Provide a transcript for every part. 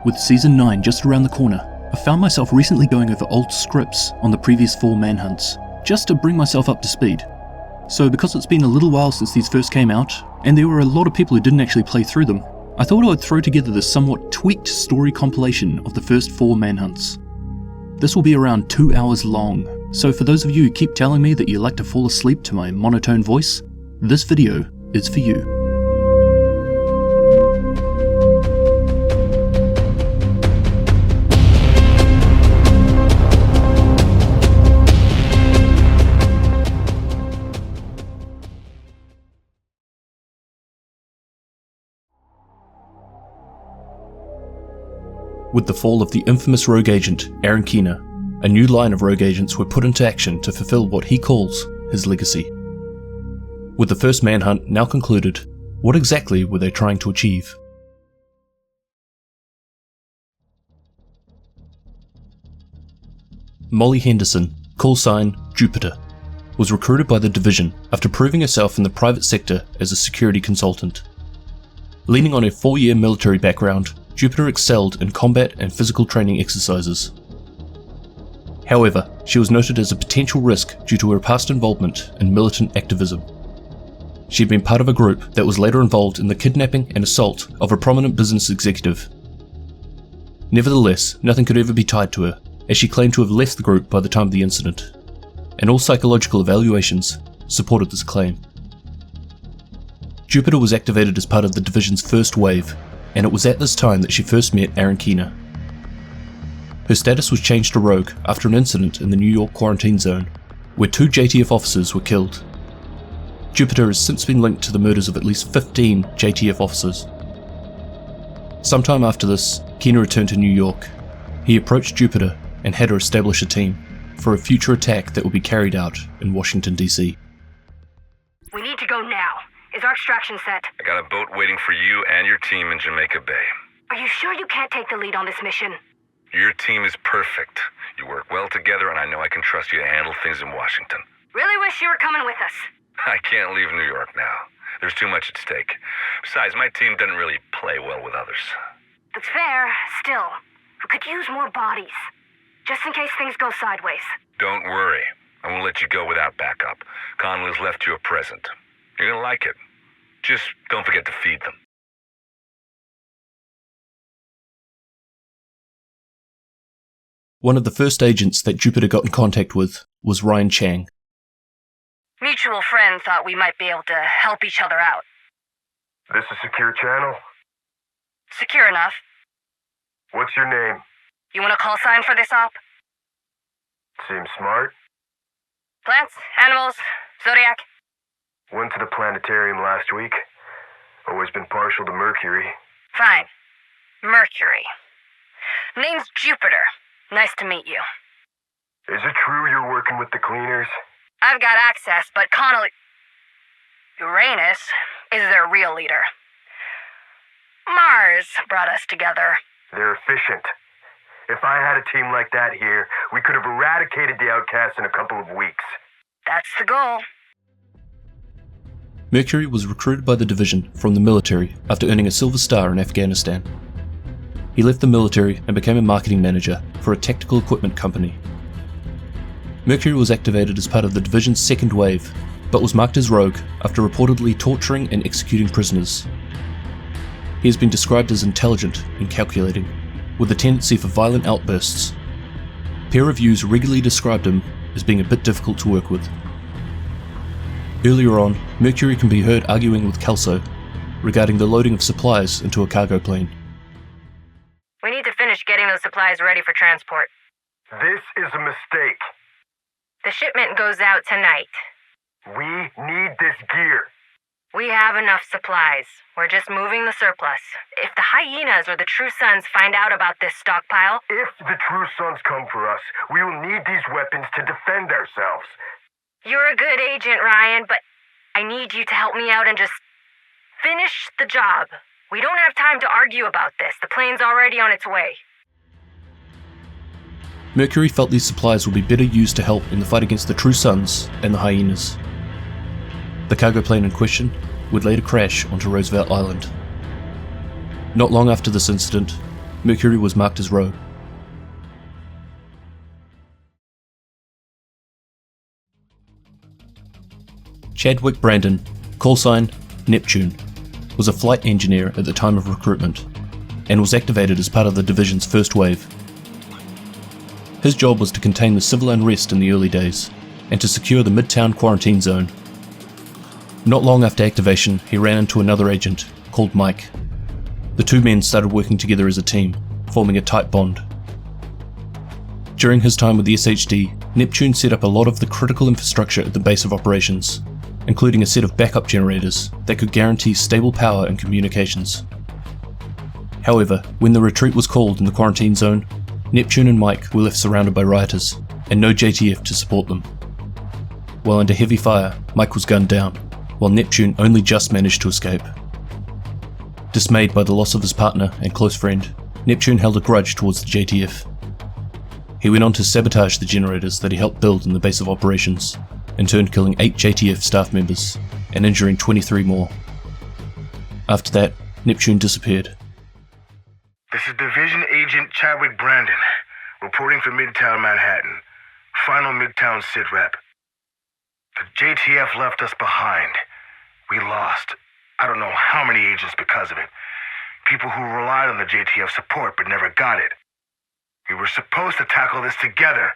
With Season 9 just around the corner, I found myself recently going over old scripts on the previous 4 Manhunts, just to bring myself up to speed. So because it's been a little while since these first came out, and there were a lot of people who didn't actually play through them, I thought I would throw together this somewhat tweaked story compilation of the first 4 Manhunts. This will be around 2 hours long, so for those of you who keep telling me that you like to fall asleep to my monotone voice, this video is for you. With the fall of the infamous rogue agent, Aaron Keener, a new line of rogue agents were put into action to fulfill what he calls his legacy. With the first manhunt now concluded, what exactly were they trying to achieve? Molly Henderson, call sign Jupiter, was recruited by the division after proving herself in the private sector as a security consultant. Leaning on her 4-year military background, Jupiter excelled in combat and physical training exercises. However, she was noted as a potential risk due to her past involvement in militant activism. She had been part of a group that was later involved in the kidnapping and assault of a prominent business executive. Nevertheless, nothing could ever be tied to her, as she claimed to have left the group by the time of the incident, and all psychological evaluations supported this claim. Jupiter was activated as part of the division's first wave, and it was at this time that she first met Aaron Keener. Her status was changed to rogue after an incident in the New York quarantine zone, where 2 JTF officers were killed. Jupiter has since been linked to the murders of at least 15 JTF officers. Sometime after this, Keener returned to New York. He approached Jupiter and had her establish a team for a future attack that would be carried out in Washington, D.C. We need to go now. Is our extraction set? I got a boat waiting for you and your team in Jamaica Bay. Are you sure you can't take the lead on this mission? Your team is perfect. You work well together, and I know I can trust you to handle things in Washington. Really wish you were coming with us. I can't leave New York now. There's too much at stake. Besides, my team doesn't really play well with others. That's fair. Still, we could use more bodies. Just in case things go sideways. Don't worry. I won't let you go without backup. Conley's left you a present. You're gonna like it. Just don't forget to feed them. One of the first agents that Jupiter got in contact with was Ryan Chang. Mutual friend thought we might be able to help each other out. This is secure channel? Secure enough. What's your name? You want a call sign for this op? Seems smart. Plants, animals, zodiac. Went to the planetarium last week. Always been partial to Mercury. Fine. Mercury. Name's Jupiter. Nice to meet you. Is it true you're working with the cleaners? I've got access, but Uranus is their real leader. Mars brought us together. They're efficient. If I had a team like that here, we could have eradicated the outcasts in a couple of weeks. That's the goal. Mercury was recruited by the division from the military after earning a Silver Star in Afghanistan. He left the military and became a marketing manager for a tactical equipment company. Mercury was activated as part of the division's second wave, but was marked as rogue after reportedly torturing and executing prisoners. He has been described as intelligent and calculating, with a tendency for violent outbursts. Peer reviews regularly described him as being a bit difficult to work with. Earlier on, Mercury can be heard arguing with Kelso regarding the loading of supplies into a cargo plane. We need to finish getting those supplies ready for transport. This is a mistake. The shipment goes out tonight. We need this gear. We have enough supplies. We're just moving the surplus. If the hyenas or the True Sons find out about this stockpile... If the True Sons come for us, we will need these weapons to defend ourselves. You're a good agent, Ryan, but I need you to help me out and just finish the job. We don't have time to argue about this. The plane's already on its way. Mercury felt these supplies would be better used to help in the fight against the True Sons and the hyenas. The cargo plane in question would later crash onto Roosevelt Island. Not long after this incident, Mercury was marked as rogue. Chadwick Brandon, callsign Neptune, was a flight engineer at the time of recruitment and was activated as part of the division's first wave. His job was to contain the civil unrest in the early days and to secure the Midtown quarantine zone. Not long after activation, he ran into another agent called Mike. The two men started working together as a team, forming a tight bond. During his time with the SHD, Neptune set up a lot of the critical infrastructure at the base of operations, including a set of backup generators that could guarantee stable power and communications. However, when the retreat was called in the quarantine zone, Neptune and Mike were left surrounded by rioters, and no JTF to support them. While under heavy fire, Mike was gunned down, while Neptune only just managed to escape. Dismayed by the loss of his partner and close friend, Neptune held a grudge towards the JTF. He went on to sabotage the generators that he helped build in the base of operations, in turn killing 8 JTF staff members and injuring 23 more. After that, Neptune disappeared. This is Division Agent Chadwick Brandon, reporting for Midtown Manhattan. Final Midtown sit rep. The JTF left us behind. We lost, I don't know how many agents because of it. People who relied on the JTF support but never got it. We were supposed to tackle this together,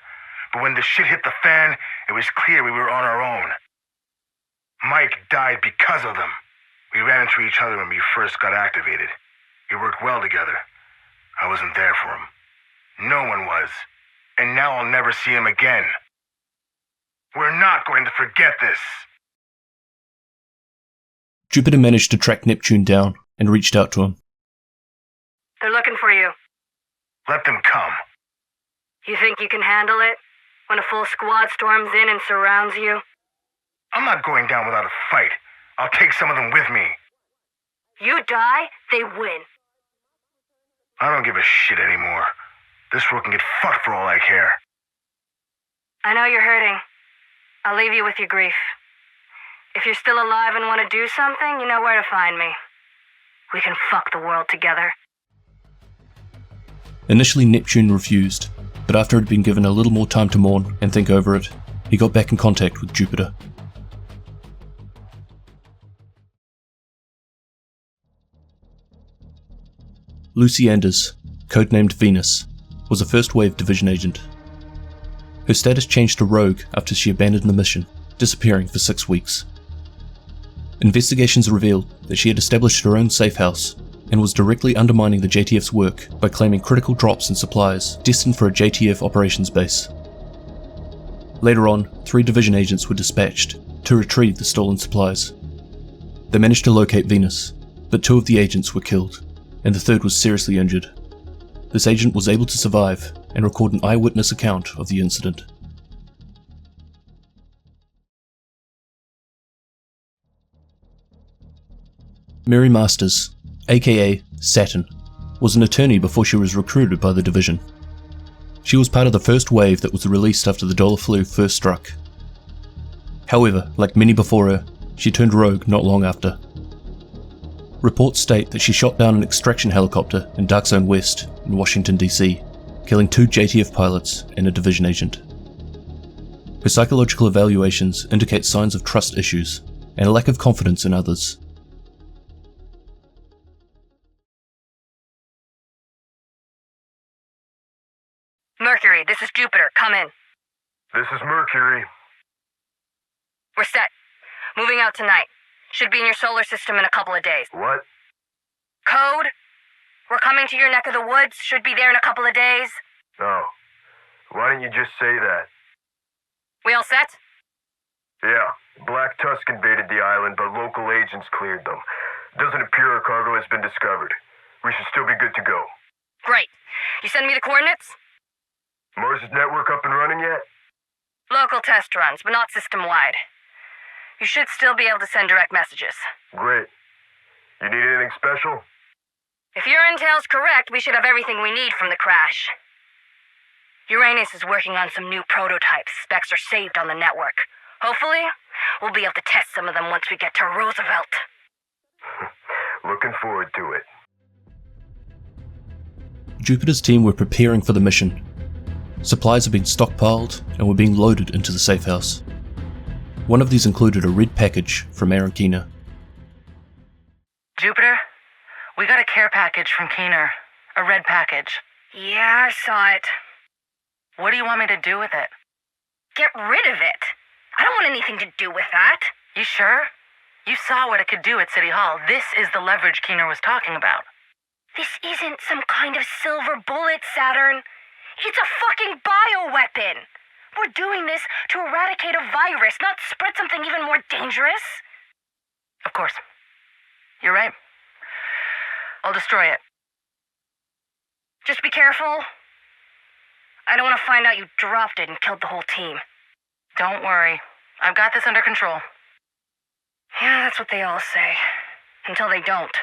but when the shit hit the fan, it was clear we were on our own. Mike died because of them. We ran into each other when we first got activated. We worked well together. I wasn't there for him. No one was. And now I'll never see him again. We're not going to forget this. Jupiter managed to track Neptune down and reached out to him. They're looking for you. Let them come. You think you can handle it? When a full squad storms in and surrounds you? I'm not going down without a fight. I'll take some of them with me. You die, they win. I don't give a shit anymore. This world can get fucked for all I care. I know you're hurting. I'll leave you with your grief. If you're still alive and want to do something, you know where to find me. We can fuck the world together. Initially, Neptune refused, but after he'd been given a little more time to mourn and think over it, he got back in contact with Jupiter. Lucy Anders, codenamed Venus, was a First Wave Division agent. Her status changed to rogue after she abandoned the mission, disappearing for 6 weeks. Investigations revealed that she had established her own safe house and was directly undermining the JTF's work by claiming critical drops in supplies destined for a JTF operations base. Later on, 3 Division agents were dispatched to retrieve the stolen supplies. They managed to locate Venus, but 2 of the agents were killed, and the 3rd was seriously injured. This agent was able to survive and record an eyewitness account of the incident. Mary Masters, aka Saturn, was an attorney before she was recruited by the division. She was part of the first wave that was released after the dollar flu first struck. However, like many before her, she turned rogue not long after. Reports state that she shot down an extraction helicopter in Dark Zone West in Washington, D.C., killing 2 JTF pilots and a division agent. Her psychological evaluations indicate signs of trust issues and a lack of confidence in others. Mercury, this is Jupiter. Come in. This is Mercury. We're set. Moving out tonight. Should be in your solar system in a couple of days. What? Code? We're coming to your neck of the woods. Should be there in a couple of days. Oh. Why didn't you just say that? We all set? Yeah. Black Tusk invaded the island, but local agents cleared them. Doesn't appear our cargo has been discovered. We should still be good to go. Great. You send me the coordinates? Mars' network up and running yet? Local test runs, but not system-wide. You should still be able to send direct messages. Great. You need anything special? If your intel's correct, we should have everything we need from the crash. Uranus is working on some new prototypes. Specs are saved on the network. Hopefully, we'll be able to test some of them once we get to Roosevelt. Looking forward to it. Jupiter's team were preparing for the mission. Supplies had been stockpiled and were being loaded into the safe house. One of these included a red package from Aaron Keener. Jupiter, we got a care package from Keener. A red package. Yeah, I saw it. What do you want me to do with it? Get rid of it. I don't want anything to do with that. You sure? You saw what it could do at City Hall. This is the leverage Keener was talking about. This isn't some kind of silver bullet, Saturn. It's a fucking bioweapon. We're doing this to eradicate a virus, not spread something even more dangerous. Of course. You're right. I'll destroy it. Just be careful. I don't want to find out you dropped it and killed the whole team. Don't worry. I've got this under control. Yeah, that's what they all say. Until they don't.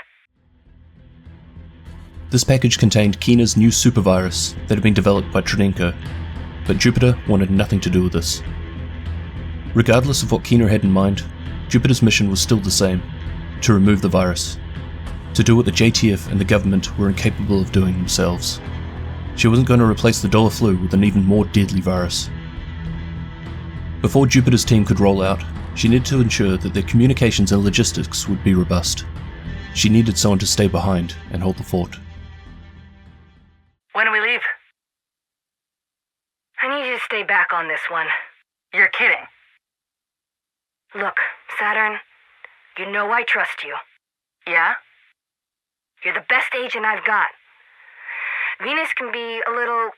This package contained Keener's new supervirus that had been developed by Trinenko, but Jupiter wanted nothing to do with this. Regardless of what Keener had in mind, Jupiter's mission was still the same: to remove the virus. To do what the JTF and the government were incapable of doing themselves. She wasn't going to replace the dollar flu with an even more deadly virus. Before Jupiter's team could roll out, she needed to ensure that their communications and logistics would be robust. She needed someone to stay behind and hold the fort. When do we leave? I need you to stay back on this one. You're kidding. Look, Saturn, you know I trust you. Yeah? You're the best agent I've got. Venus can be a little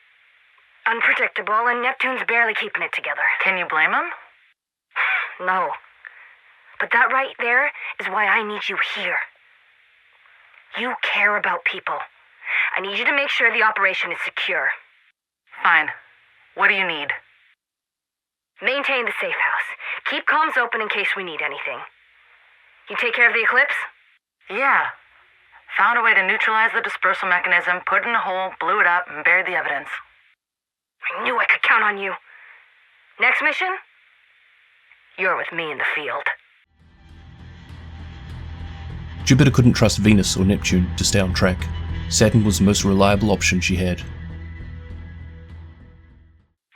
unpredictable, and Neptune's barely keeping it together. Can you blame him? No. But that right there is why I need you here. You care about people. I need you to make sure the operation is secure. Fine. What do you need? Maintain the safe house. Keep comms open in case we need anything. You take care of the eclipse? Yeah. Found a way to neutralize the dispersal mechanism, put it in a hole, blew it up, and buried the evidence. I knew I could count on you. Next mission? You're with me in the field. Jupiter couldn't trust Venus or Neptune to stay on track. Saturn was the most reliable option she had.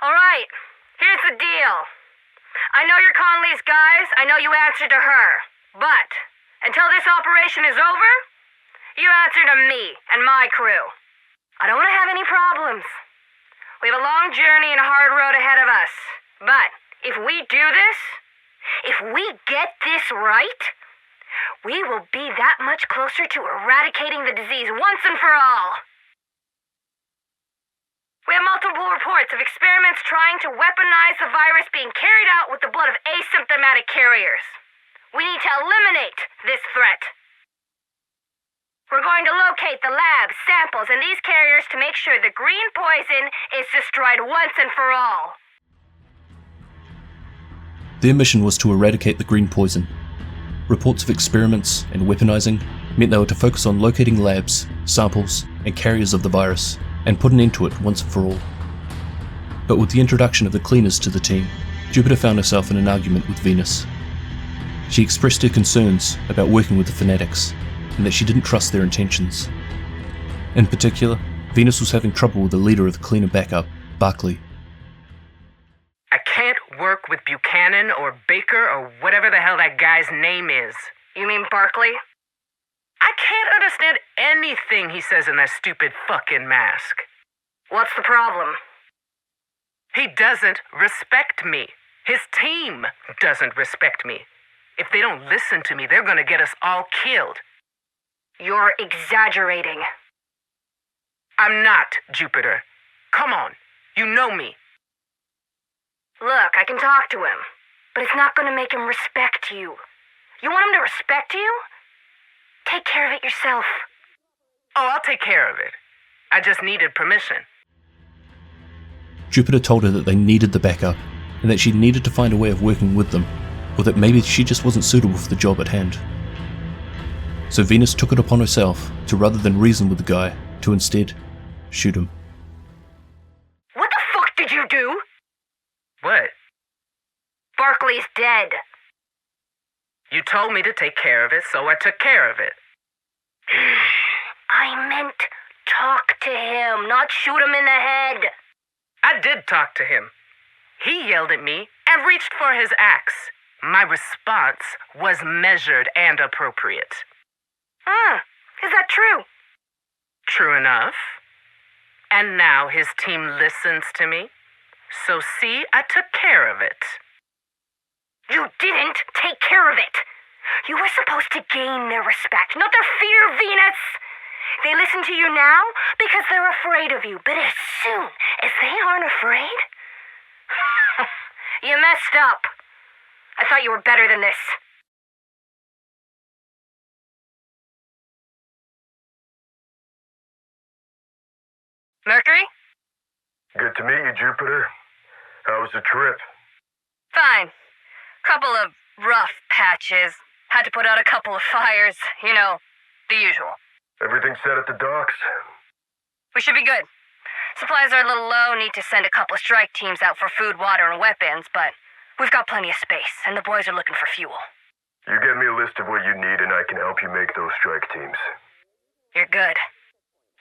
Alright, here's the deal. I know you're Conley's guys, I know you answer to her. But, until this operation is over, you answer to me and my crew. I don't want to have any problems. We have a long journey and a hard road ahead of us. But, if we do this, if we get this right, we will be that much closer to eradicating the disease once and for all. We have multiple reports of experiments trying to weaponize the virus being carried out with the blood of asymptomatic carriers. We need to eliminate this threat. We're going to locate the labs, samples, and these carriers to make sure the green poison is destroyed once and for all. Their mission was to eradicate the green poison. Reports of experiments and weaponizing meant they were to focus on locating labs, samples, and carriers of the virus, and put an end to it once and for all. But with the introduction of the cleaners to the team, Jupiter found herself in an argument with Venus. She expressed her concerns about working with the Fanatics, and that she didn't trust their intentions. In particular, Venus was having trouble with the leader of the cleaner backup, Barkley. I can't work with Buchanan or Baker or whatever the hell that guy's name is. You mean Barkley? I can't understand anything he says in that stupid fucking mask. What's the problem? He doesn't respect me. His team doesn't respect me. If they don't listen to me, they're gonna get us all killed. You're exaggerating. I'm not, Jupiter. Come on, you know me. Look, I can talk to him, but it's not going to make him respect you. You want him to respect you? Take care of it yourself. Oh, I'll take care of it. I just needed permission. Jupiter told her that they needed the backup, and that she needed to find a way of working with them, or that maybe she just wasn't suitable for the job at hand. So Venus took it upon herself to, rather than reason with the guy, to instead shoot him. What the fuck did you do? What? Barkley's dead. You told me to take care of it, so I took care of it. I meant talk to him, not shoot him in the head. I did talk to him. He yelled at me and reached for his axe. My response was measured and appropriate. Is that true? True enough. And now his team listens to me. So see, I took care of it. You didn't take care of it. You were supposed to gain their respect, not their fear, Venus. They listen to you now because they're afraid of you, but as soon as they aren't afraid, you messed up. I thought you were better than this. Mercury? Good to meet you, Jupiter. How was the trip? Fine. Couple of rough patches. Had to put out a couple of fires. You know, the usual. Everything set at the docks? We should be good. Supplies are a little low, need to send a couple of strike teams out for food, water, and weapons, but we've got plenty of space, and the boys are looking for fuel. You get me a list of what you need and I can help you make those strike teams. You're good.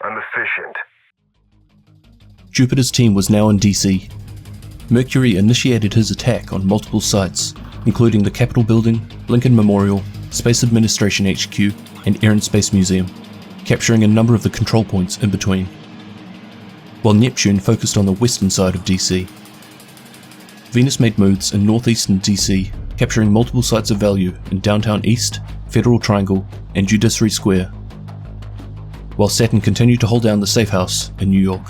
I'm efficient. Jupiter's team was now in DC. Mercury initiated his attack on multiple sites, including the Capitol Building, Lincoln Memorial, Space Administration HQ, and Air and Space Museum, capturing a number of the control points in between, while Neptune focused on the western side of DC. Venus made moves in northeastern DC, capturing multiple sites of value in Downtown East, Federal Triangle, and Judiciary Square, while Saturn continued to hold down the Safe House in New York.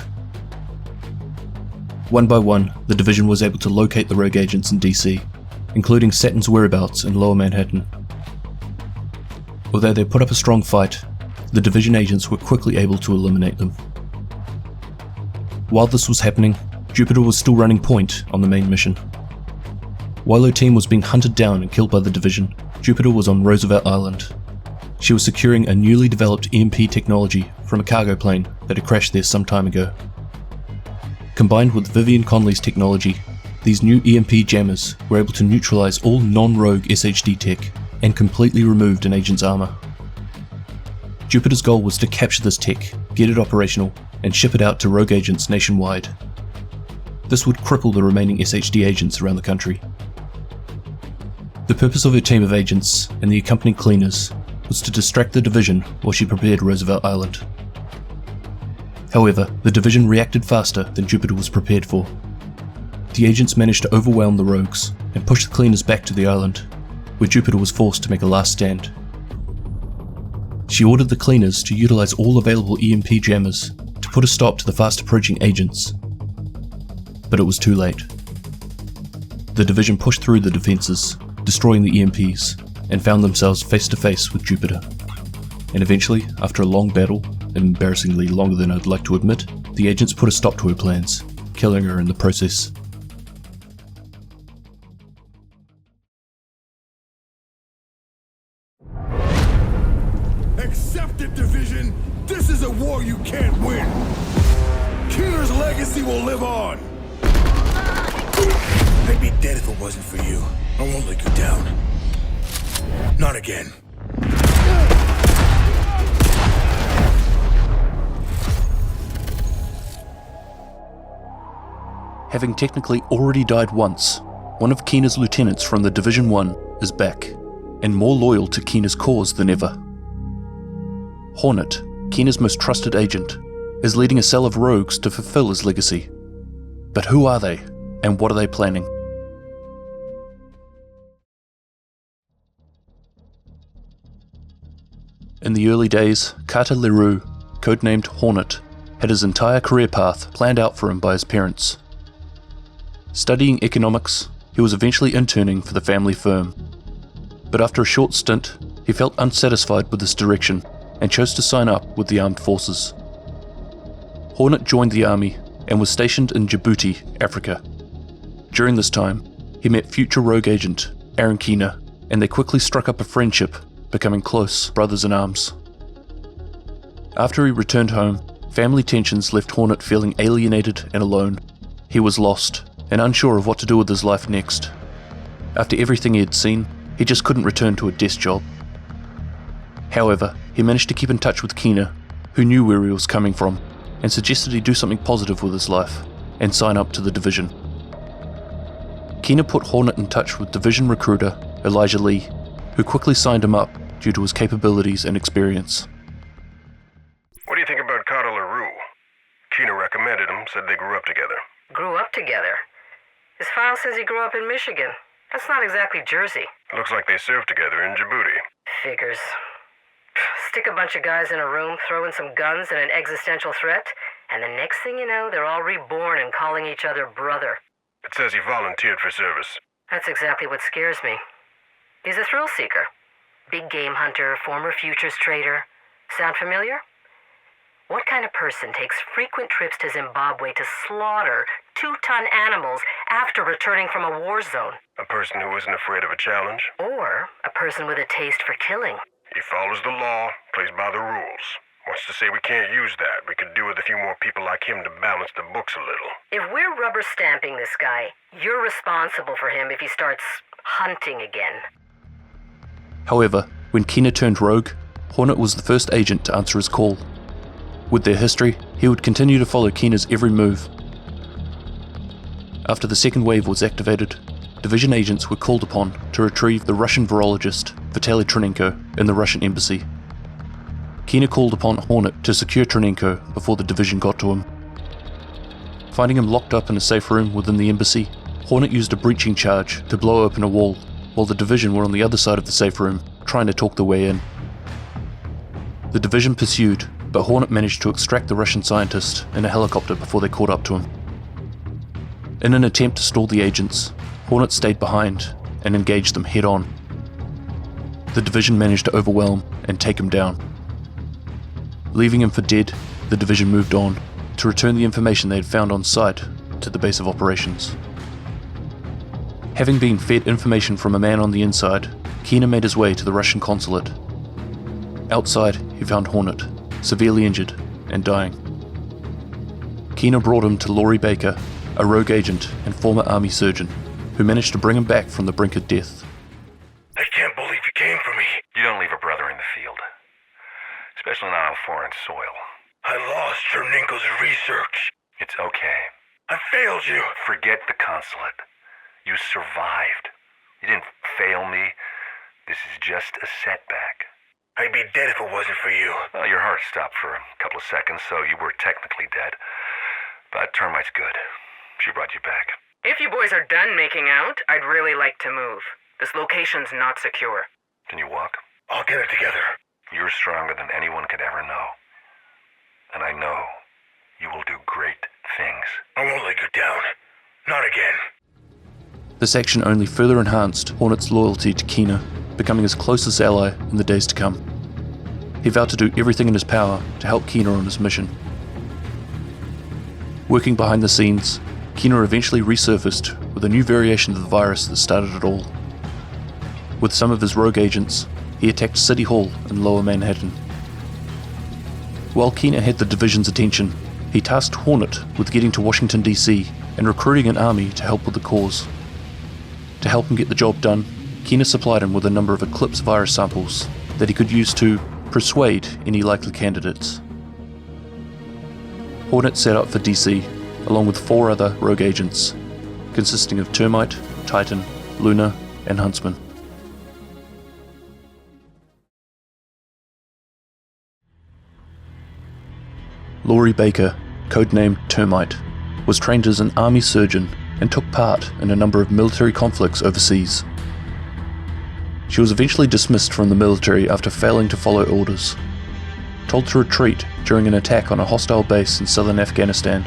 One by one, the division was able to locate the rogue agents in DC, including Saturn's whereabouts in Lower Manhattan. Although they put up a strong fight, the division agents were quickly able to eliminate them. While this was happening, Jupiter was still running point on the main mission. While her team was being hunted down and killed by the division, Jupiter was on Roosevelt Island. She was securing a newly developed EMP technology from a cargo plane that had crashed there some time ago. Combined with Vivian Conley's technology, these new EMP jammers were able to neutralize all non-rogue SHD tech and completely removed an agent's armor. Jupiter's goal was to capture this tech, get it operational, and ship it out to rogue agents nationwide. This would cripple the remaining SHD agents around the country. The purpose of her team of agents and the accompanying cleaners was to distract the division while she prepared Roosevelt Island. However, the division reacted faster than Jupiter was prepared for. The agents managed to overwhelm the rogues and push the cleaners back to the island, where Jupiter was forced to make a last stand. She ordered the cleaners to utilize all available EMP jammers to put a stop to the fast approaching agents. But it was too late. The division pushed through the defenses, destroying the EMPs, and found themselves face to face with Jupiter. And eventually, after a long battle, embarrassingly longer than I'd like to admit, the agents put a stop to her plans, killing her in the process. Accept it, Division! This is a war you can't win! Keener's legacy will live on! I'd be dead if it wasn't for you. I won't let you down. Not again. Having technically already died once, one of Keener's lieutenants from the Division 1 is back, and more loyal to Keener's cause than ever. Hornet, Keener's most trusted agent, is leading a cell of rogues to fulfill his legacy. But who are they, and what are they planning? In the early days, Carter LeRoux, codenamed Hornet, had his entire career path planned out for him by his parents. Studying economics, he was eventually interning for the family firm. But after a short stint, he felt unsatisfied with this direction and chose to sign up with the armed forces. Hornet joined the army and was stationed in Djibouti, Africa. During this time, he met future rogue agent Aaron Keener, and they quickly struck up a friendship, becoming close brothers in arms. After he returned home, family tensions left Hornet feeling alienated and alone. He was lost and unsure of what to do with his life next. After everything he had seen, he just couldn't return to a desk job. However, he managed to keep in touch with Keener, who knew where he was coming from, and suggested he do something positive with his life and sign up to the Division. Keener put Hornet in touch with Division recruiter Elijah Lee, who quickly signed him up due to his capabilities and experience. What do you think about Carter LaRue? Keener recommended him, said they grew up together. Grew up together? His file says he grew up in Michigan. That's not exactly Jersey. Looks like they served together in Djibouti. Figures. Stick a bunch of guys in a room, throw in some guns and an existential threat, and the next thing you know, they're all reborn and calling each other brother. It says he volunteered for service. That's exactly what scares me. He's a thrill seeker. Big game hunter, former futures trader. Sound familiar? What kind of person takes frequent trips to Zimbabwe to slaughter 2-ton animals after returning from a war zone? A person who isn't afraid of a challenge. Or a person with a taste for killing. He follows the law, plays by the rules. What's to say we can't use that? We could do with a few more people like him to balance the books a little. If we're rubber stamping this guy, you're responsible for him if he starts hunting again. However, when Keener turned rogue, Hornet was the first agent to answer his call. With their history, he would continue to follow Keener's every move. After the second wave was activated, Division agents were called upon to retrieve the Russian virologist Vitaly Trinenko in the Russian embassy. Keener called upon Hornet to secure Trinenko before the Division got to him. Finding him locked up in a safe room within the embassy, Hornet used a breaching charge to blow open a wall, while the Division were on the other side of the safe room, trying to talk their way in. The Division pursued, but Hornet managed to extract the Russian scientist in a helicopter before they caught up to him. In an attempt to stall the agents, Hornet stayed behind and engaged them head-on. The Division managed to overwhelm and take him down. Leaving him for dead, the Division moved on to return the information they had found on site to the base of operations. Having been fed information from a man on the inside, Keener made his way to the Russian consulate. Outside, he found Hornet, severely injured and dying. Keener brought him to Laurie Baker, a rogue agent and former army surgeon, who managed to bring him back from the brink of death. I can't believe you came for me. You don't leave a brother in the field. Especially not on foreign soil. I lost Chernenko's research. It's okay. I failed you. Forget the consulate. You survived. You didn't fail me. This is just a setback. I'd be dead if it wasn't for you. Well, your heart stopped for a couple of seconds, so you were technically dead. But Termite's good. She brought you back. If you boys are done making out, I'd really like to move. This location's not secure. Can you walk? I'll get it together. You're stronger than anyone could ever know. And I know you will do great things. I won't let you down. Not again. This action only further enhanced Hornet's loyalty to Keener, becoming his closest ally in the days to come. He vowed to do everything in his power to help Keener on his mission. Working behind the scenes, Keener eventually resurfaced with a new variation of the virus that started it all. With some of his rogue agents, he attacked City Hall in Lower Manhattan. While Keener had the Division's attention, he tasked Hornet with getting to Washington DC and recruiting an army to help with the cause. To help him get the job done, Keener supplied him with a number of Eclipse virus samples that he could use to persuade any likely candidates. Hornet set out for DC, along with 4 other rogue agents, consisting of Termite, Titan, Luna, and Huntsman. Laurie Baker, codenamed Termite, was trained as an army surgeon and took part in a number of military conflicts overseas. She was eventually dismissed from the military after failing to follow orders. Told to retreat during an attack on a hostile base in southern Afghanistan,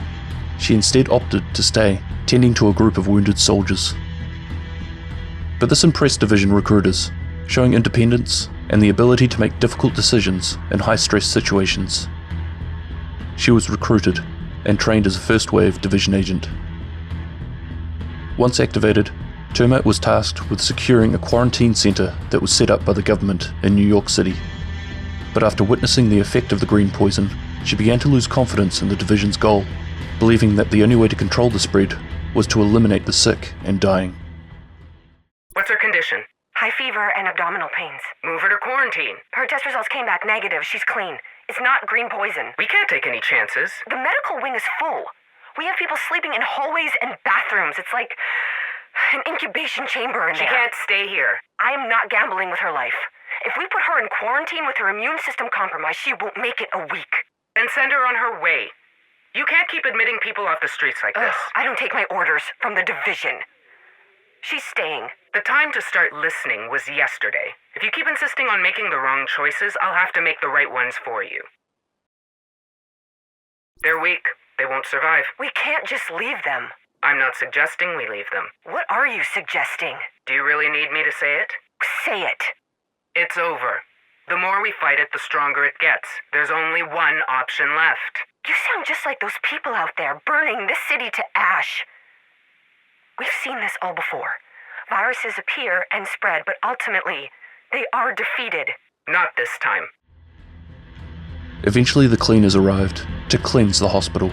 she instead opted to stay, tending to a group of wounded soldiers. But this impressed Division recruiters, showing independence and the ability to make difficult decisions in high-stress situations. She was recruited and trained as a first-wave Division agent. Once activated, Termite was tasked with securing a quarantine center that was set up by the government in New York City. But after witnessing the effect of the green poison, she began to lose confidence in the Division's goal, believing that the only way to control the spread was to eliminate the sick and dying. What's her condition? High fever and abdominal pains. Move her to quarantine. Her test results came back negative. She's clean. It's not green poison. We can't take any chances. The medical wing is full. We have people sleeping in hallways and bathrooms. It's like an incubation chamber in there. She can't stay here. I am not gambling with her life. If we put her in quarantine with her immune system compromised, she won't make it a week. Then send her on her way. You can't keep admitting people off the streets like this. I don't take my orders from the division. She's staying. The time to start listening was yesterday. If you keep insisting on making the wrong choices, I'll have to make the right ones for you. They're weak. They won't survive. We can't just leave them. I'm not suggesting we leave them. What are you suggesting? Do you really need me to say it? Say it. It's over. The more we fight it, the stronger it gets. There's only one option left. You sound just like those people out there, burning this city to ash. We've seen this all before. Viruses appear and spread, but ultimately, they are defeated. Not this time. Eventually the cleaners arrived to cleanse the hospital.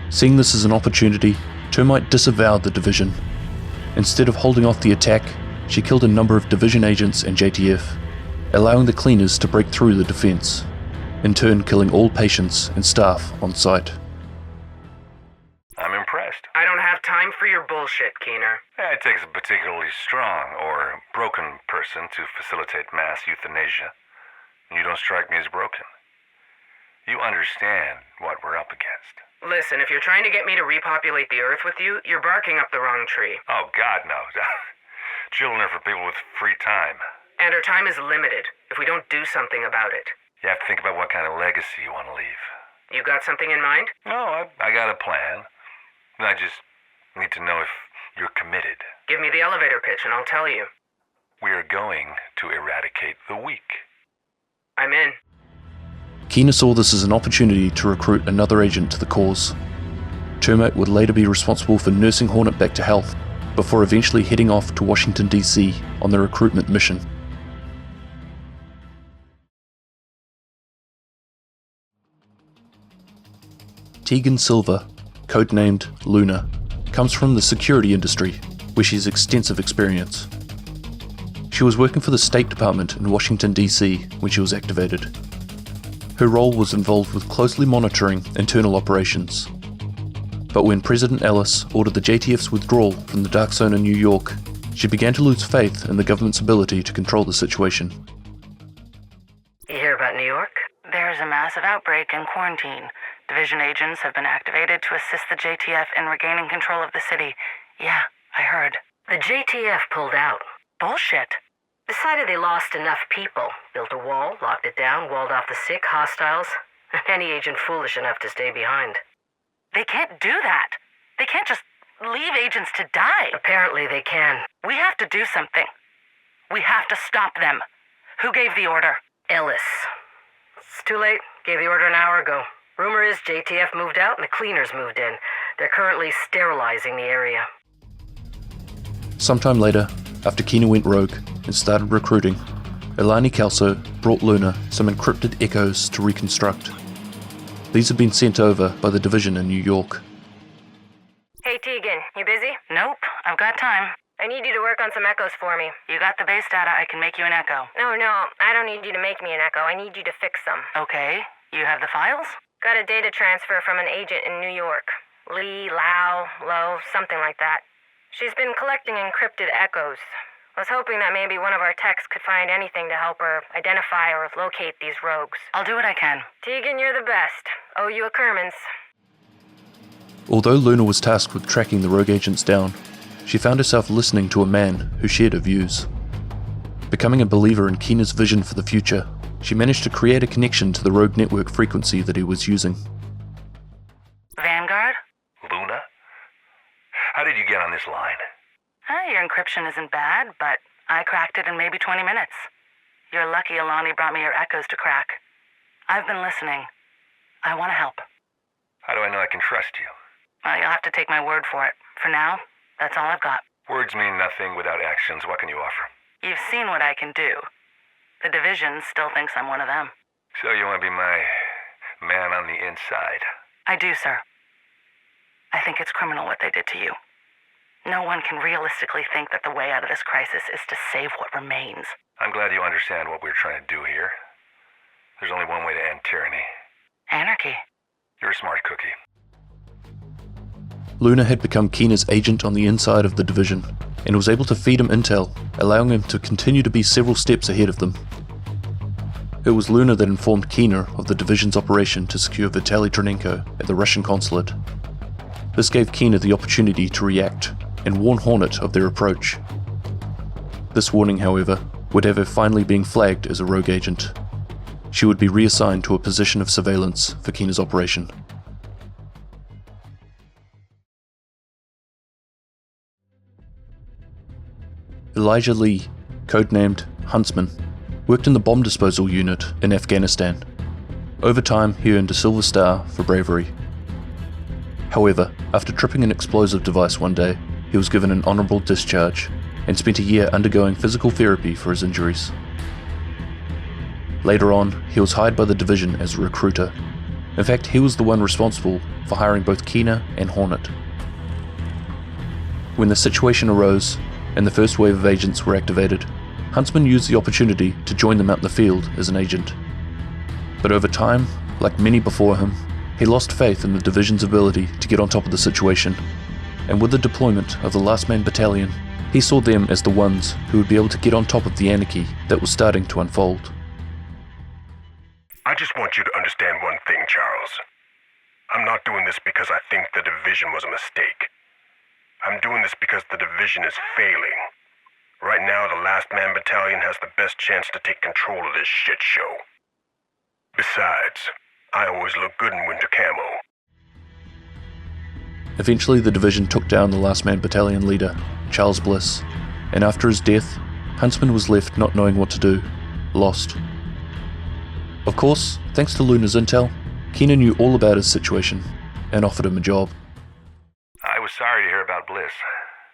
Seeing this as an opportunity, Termite disavowed the division. Instead of holding off the attack, she killed a number of division agents and JTF, allowing the cleaners to break through the defense, in turn killing all patients and staff on site. I'm impressed. I don't have time for your bullshit, Keener. It takes a particularly strong or broken person to facilitate mass euthanasia. You don't strike me as broken. You understand what we're up against. Listen, if you're trying to get me to repopulate the Earth with you, you're barking up the wrong tree. Oh, God, no. Children are for people with free time. And our time is limited if we don't do something about it. You have to think about what kind of legacy you want to leave. You got something in mind? No, I got a plan. I just need to know if you're committed. Give me the elevator pitch and I'll tell you. We are going to eradicate the weak. I'm in. Keener saw this as an opportunity to recruit another agent to the cause. Termite would later be responsible for nursing Hornet back to health, before eventually heading off to Washington, D.C. on the recruitment mission. Tegan Silver, codenamed Luna, comes from the security industry, where she has extensive experience. She was working for the State Department in Washington, D.C. when she was activated. Her role was involved with closely monitoring internal operations. But when President Ellis ordered the JTF's withdrawal from the Dark Zone in New York, she began to lose faith in the government's ability to control the situation. You hear about New York? There's a massive outbreak and quarantine. Division agents have been activated to assist the JTF in regaining control of the city. Yeah, I heard. The JTF pulled out. Bullshit. Decided they lost enough people. Built a wall, locked it down, walled off the sick, hostiles, and any agent foolish enough to stay behind. They can't do that. They can't just leave agents to die. Apparently they can. We have to do something. We have to stop them. Who gave the order? Ellis. It's too late. Gave the order an hour ago. Rumor is JTF moved out and the cleaners moved in. They're currently sterilizing the area. Sometime later, after Keener went rogue and started recruiting, Elani Kelso brought Luna some encrypted echoes to reconstruct. These had been sent over by the division in New York. Hey Tegan, you busy? Nope, I've got time. I need you to work on some echoes for me. You got the base data, I can make you an echo. No, I don't need you to make me an echo. I need you to fix them. Okay, you have the files? Got a data transfer from an agent in New York. Lee, Lau, Lowe, something like that. She's been collecting encrypted echoes. I was hoping that maybe one of our techs could find anything to help her identify or locate these rogues. I'll do what I can. Tegan, you're the best. Owe you a Kermans. Although Luna was tasked with tracking the rogue agents down, she found herself listening to a man who shared her views. Becoming a believer in Keener's vision for the future, she managed to create a connection to the rogue network frequency that he was using. Vanguard? Luna? How did you get on this line? Your encryption isn't bad, but I cracked it in maybe 20 minutes. You're lucky Alani brought me your echoes to crack. I've been listening. I want to help. How do I know I can trust you? Well, you'll have to take my word for it. For now, that's all I've got. Words mean nothing without actions. What can you offer? You've seen what I can do. The division still thinks I'm one of them. So you want to be my man on the inside? I do, sir. I think it's criminal what they did to you. No one can realistically think that the way out of this crisis is to save what remains. I'm glad you understand what we're trying to do here. There's only one way to end tyranny. Anarchy. You're a smart cookie. Luna had become Keener's agent on the inside of the division, and was able to feed him intel, allowing him to continue to be several steps ahead of them. It was Luna that informed Keener of the division's operation to secure Vitaly Tronenko at the Russian consulate. This gave Keener the opportunity to react and warn Hornet of their approach. This warning, however, would have her finally being flagged as a rogue agent. She would be reassigned to a position of surveillance for Keener's operation. Elijah Lee, codenamed Huntsman, worked in the bomb disposal unit in Afghanistan. Over time, he earned a Silver Star for bravery. However, after tripping an explosive device one day, he was given an honourable discharge and spent a year undergoing physical therapy for his injuries. Later on, he was hired by the division as a recruiter. In fact, he was the one responsible for hiring both Keener and Hornet. When the situation arose, and the first wave of agents were activated, Huntsman used the opportunity to join them out in the field as an agent. But over time, like many before him, he lost faith in the division's ability to get on top of the situation, and with the deployment of the Last Man Battalion, he saw them as the ones who would be able to get on top of the anarchy that was starting to unfold. I just want you to understand one thing, Charles. I'm not doing this because I think the division was a mistake. I'm doing this because the division is failing. Right now, the Last Man Battalion has the best chance to take control of this shit show. Besides, I always look good in winter camo. Eventually, the division took down the Last Man Battalion leader, Charles Bliss, and after his death, Huntsman was left not knowing what to do, lost. Of course, thanks to Luna's intel, Keener knew all about his situation and offered him a job. I was sorry to hear about Bliss.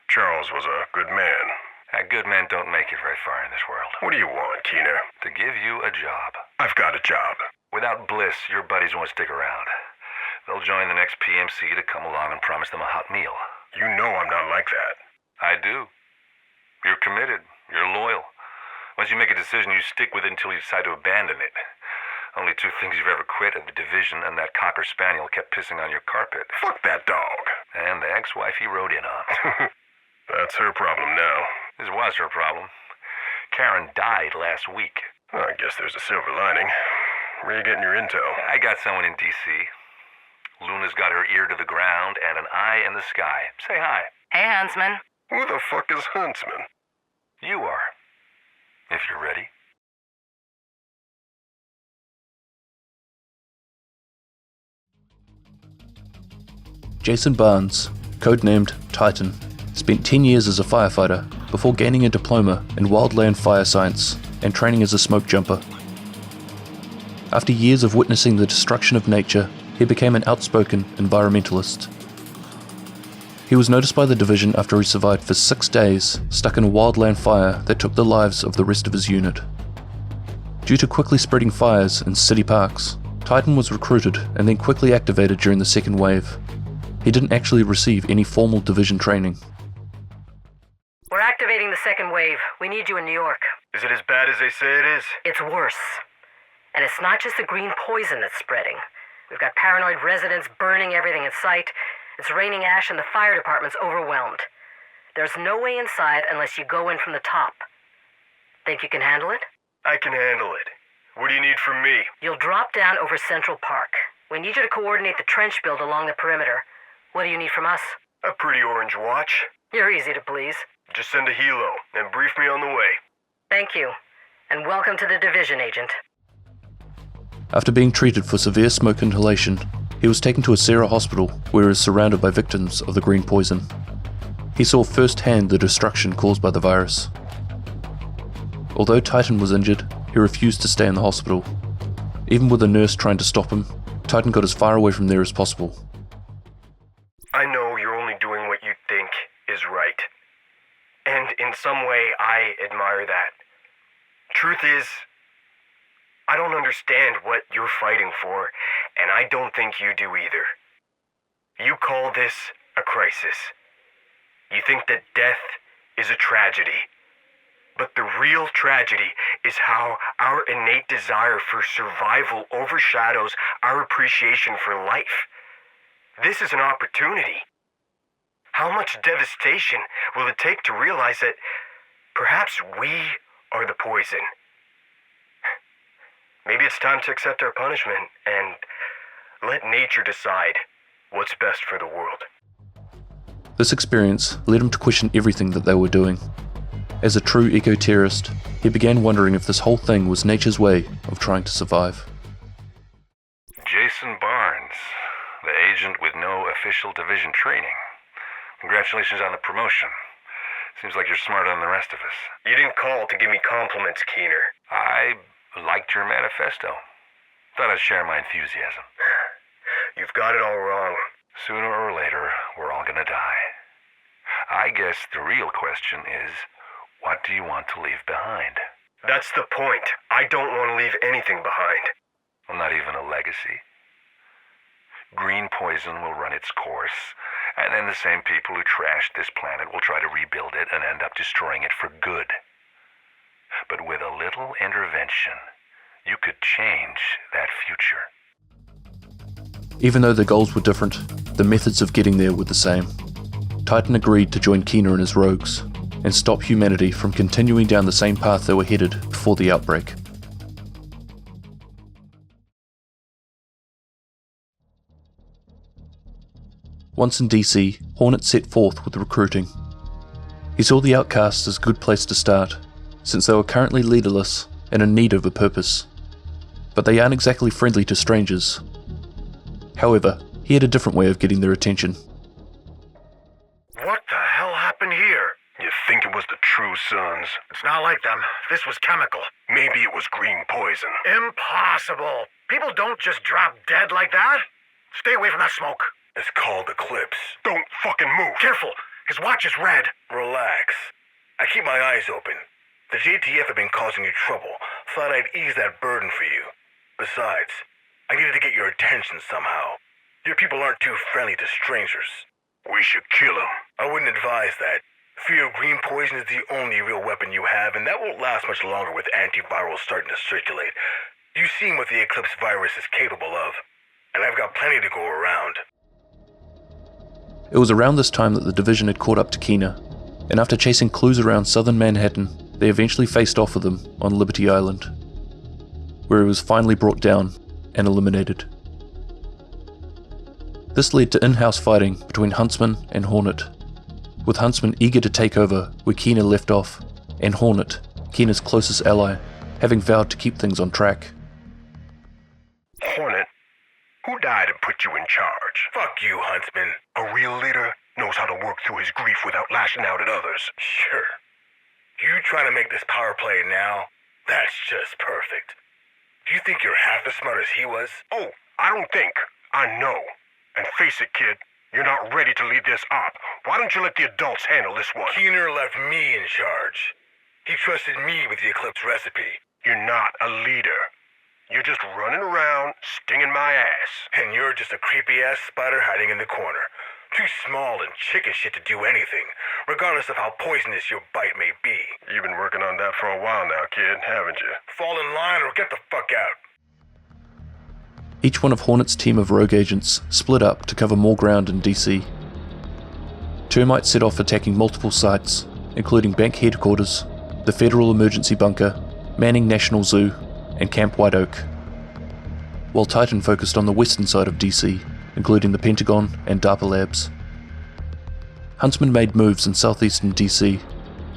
Charles was a good man. Good men don't make it very far in this world. What do you want, Keener? To give you a job. I've got a job. Without Bliss, your buddies won't stick around. They'll join the next PMC to come along and promise them a hot meal. You know I'm not like that. I do. You're committed. You're loyal. Once you make a decision, you stick with it until you decide to abandon it. Only two things you've ever quit are the division and that Cocker Spaniel kept pissing on your carpet. Fuck that dog. And the ex-wife he rode in on. That's her problem now. This was her problem. Karen died last week. Well, I guess there's a silver lining. Where are you getting your intel? I got someone in D.C. Luna's got her ear to the ground and an eye in the sky. Say hi. Hey, Huntsman. Who the fuck is Huntsman? You are. If you're ready. Jason Barnes, codenamed Titan, spent 10 years as a firefighter before gaining a diploma in wildland fire science and training as a smoke jumper. After years of witnessing the destruction of nature, he became an outspoken environmentalist. He was noticed by the division after he survived for 6 days, stuck in a wildland fire that took the lives of the rest of his unit. Due to quickly spreading fires in city parks, Titan was recruited and then quickly activated during the second wave. He didn't actually receive any formal division training. We're activating the second wave. We need you in New York. Is it as bad as they say it is? It's worse. And it's not just the green poison that's spreading. We've got paranoid residents burning everything in sight. It's raining ash and the fire department's overwhelmed. There's no way inside unless you go in from the top. Think you can handle it? I can handle it. What do you need from me? You'll drop down over Central Park. We need you to coordinate the trench build along the perimeter. What do you need from us? A pretty orange watch. You're easy to please. Just send a helo and brief me on the way. Thank you. And welcome to the division, Agent. After being treated for severe smoke inhalation, he was taken to a Sarah hospital where he was surrounded by victims of the green poison. He saw firsthand the destruction caused by the virus. Although Titan was injured, he refused to stay in the hospital. Even with a nurse trying to stop him, Titan got as far away from there as possible. I know you're only doing what you think is right. And in some way, I admire that. Truth is, I don't understand what you're fighting for, and I don't think you do either. You call this a crisis. You think that death is a tragedy. But the real tragedy is how our innate desire for survival overshadows our appreciation for life. This is an opportunity. How much devastation will it take to realize that perhaps we are the poison? Maybe it's time to accept our punishment and let nature decide what's best for the world. This experience led him to question everything that they were doing. As a true eco-terrorist, he began wondering if this whole thing was nature's way of trying to survive. Jason Barnes, the agent with no official division training. Congratulations on the promotion. Seems like you're smarter than the rest of us. You didn't call to give me compliments, Keener. I liked your manifesto. Thought I'd share my enthusiasm. You've got it all wrong. Sooner or later, we're all gonna die. I guess the real question is, what do you want to leave behind? That's the point. I don't want to leave anything behind. Well, not even a legacy. Green poison will run its course, and then the same people who trashed this planet will try to rebuild it and end up destroying it for good. But with a little intervention, you could change that future. Even though the goals were different, the methods of getting there were the same. Titan agreed to join Keener and his rogues, and stop humanity from continuing down the same path they were headed before the outbreak. Once in DC, Hornet set forth with recruiting. He saw the Outcasts as a good place to start, since they were currently leaderless and in need of a purpose. But they aren't exactly friendly to strangers. However, he had a different way of getting their attention. What the hell happened here? You think it was the True Sons? It's not like them. This was chemical. Maybe it was green poison. Impossible. People don't just drop dead like that. Stay away from that smoke. It's called Eclipse. Don't fucking move. Careful. His watch is red. Relax. I keep my eyes open. The JTF have been causing you trouble. Thought I'd ease that burden for you. Besides, I needed to get your attention somehow. Your people aren't too friendly to strangers. We should kill him. I wouldn't advise that. Fear of green poison is the only real weapon you have, and that won't last much longer with antivirals starting to circulate. You've seen what the Eclipse virus is capable of, and I've got plenty to go around. It was around this time that the division had caught up to Keener, and after chasing clues around southern Manhattan, they eventually faced off with him on Liberty Island, where he was finally brought down and eliminated. This led to in-house fighting between Huntsman and Hornet, with Huntsman eager to take over where Keener left off, and Hornet, Keener's closest ally, having vowed to keep things on track. Hornet, who died and put you in charge? Fuck you, Huntsman. A real leader knows how to work through his grief without lashing out at others. Sure. You trying to make this power play now? That's just perfect. Do you think you're half as smart as he was? Oh, I don't think. I know. And face it, kid, you're not ready to lead this op. Why don't you let the adults handle this one? Keener left me in charge. He trusted me with the Eclipse recipe. You're not a leader. You're just running around, stinging my ass. And you're just a creepy-ass spider hiding in the corner. Too small and chicken shit to do anything, regardless of how poisonous your bite may be. You've been working on that for a while now, kid, haven't you? Fall in line or get the fuck out. Each one of Hornet's team of rogue agents split up to cover more ground in DC. Termites set off attacking multiple sites, including bank headquarters, the Federal Emergency Bunker, Manning National Zoo, and Camp White Oak, while Titan focused on the western side of DC, including the Pentagon and DARPA labs. Huntsman made moves in southeastern DC,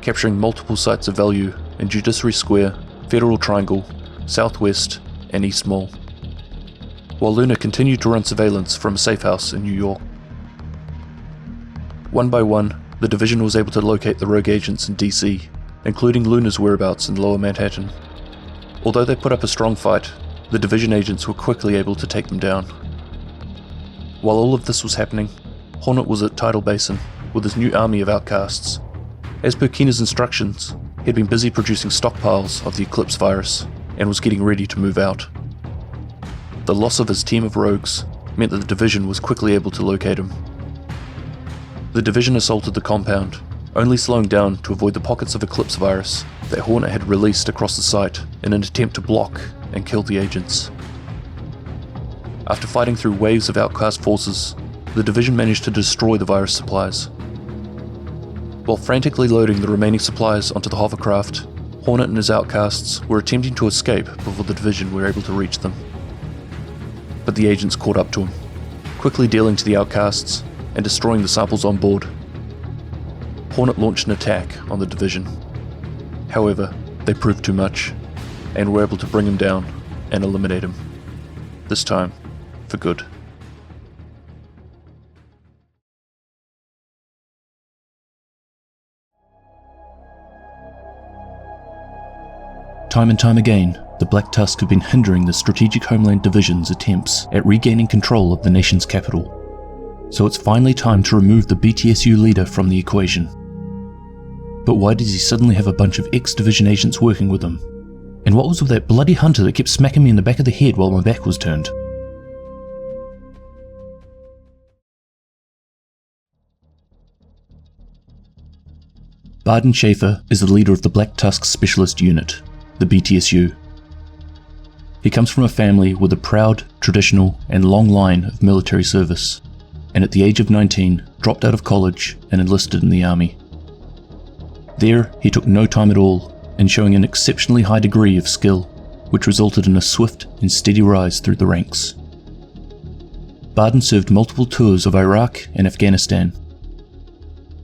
capturing multiple sites of value in Judiciary Square, Federal Triangle, Southwest, and East Mall, while Luna continued to run surveillance from a safe house in New York. One by one, the division was able to locate the rogue agents in DC, including Luna's whereabouts in Lower Manhattan. Although they put up a strong fight, the division agents were quickly able to take them down. While all of this was happening, Hornet was at Tidal Basin with his new army of outcasts. As per Keener's instructions, he'd been busy producing stockpiles of the Eclipse virus and was getting ready to move out. The loss of his team of rogues meant that the division was quickly able to locate him. The division assaulted the compound, only slowing down to avoid the pockets of Eclipse virus that Hornet had released across the site in an attempt to block and kill the agents. After fighting through waves of outcast forces, the division managed to destroy the virus supplies. While frantically loading the remaining supplies onto the hovercraft, Hornet and his outcasts were attempting to escape before the division were able to reach them. But the agents caught up to him, quickly dealing to the outcasts and destroying the samples on board. Hornet launched an attack on the division. However, they proved too much, and were able to bring him down and eliminate him. This time, for good. Time and time again, the Black Tusk have been hindering the Strategic Homeland Division's attempts at regaining control of the nation's capital. So it's finally time to remove the BTSU leader from the equation. But why does he suddenly have a bunch of ex-Division agents working with him? And what was with that bloody hunter that kept smacking me in the back of the head while my back was turned? Barden Schaefer is the leader of the Black Tusk Specialist Unit, the BTSU. He comes from a family with a proud, traditional, and long line of military service, and at the age of 19, dropped out of college and enlisted in the army. There, he took no time at all in showing an exceptionally high degree of skill, which resulted in a swift and steady rise through the ranks. Barden served multiple tours of Iraq and Afghanistan.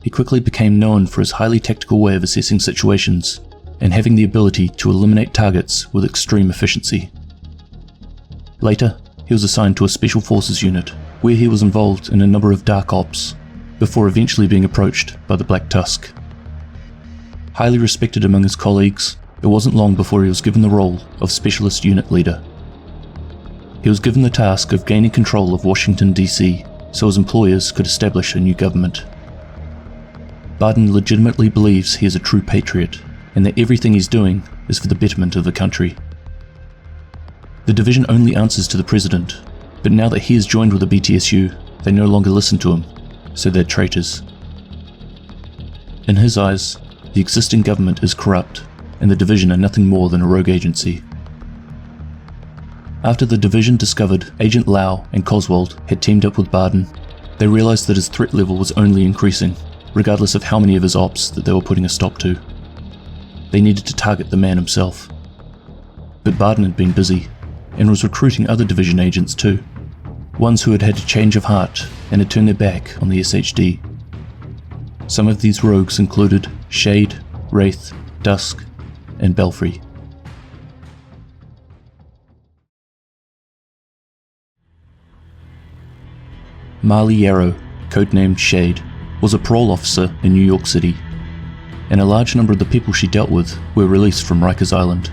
He quickly became known for his highly tactical way of assessing situations and having the ability to eliminate targets with extreme efficiency. Later, he was assigned to a Special Forces unit, where he was involved in a number of dark ops, before eventually being approached by the Black Tusk. Highly respected among his colleagues, it wasn't long before he was given the role of Specialist Unit Leader. He was given the task of gaining control of Washington, D.C., so his employers could establish a new government. Barden legitimately believes he is a true patriot, and that everything he's doing is for the betterment of the country. The division only answers to the president, but now that he has joined with the BTSU, they no longer listen to him, so they're traitors. In his eyes, the existing government is corrupt, and the division are nothing more than a rogue agency. After the division discovered Agent Lau and Coswald had teamed up with Barden, they realized that his threat level was only increasing, regardless of how many of his ops that they were putting a stop to. They needed to target the man himself. But Barden had been busy, and was recruiting other division agents too, ones who had had a change of heart and had turned their back on the SHD. Some of these rogues included Shade, Wraith, Dusk, and Belfry. Marley Yarrow, codenamed Shade, was a parole officer in New York City, and a large number of the people she dealt with were released from Rikers Island.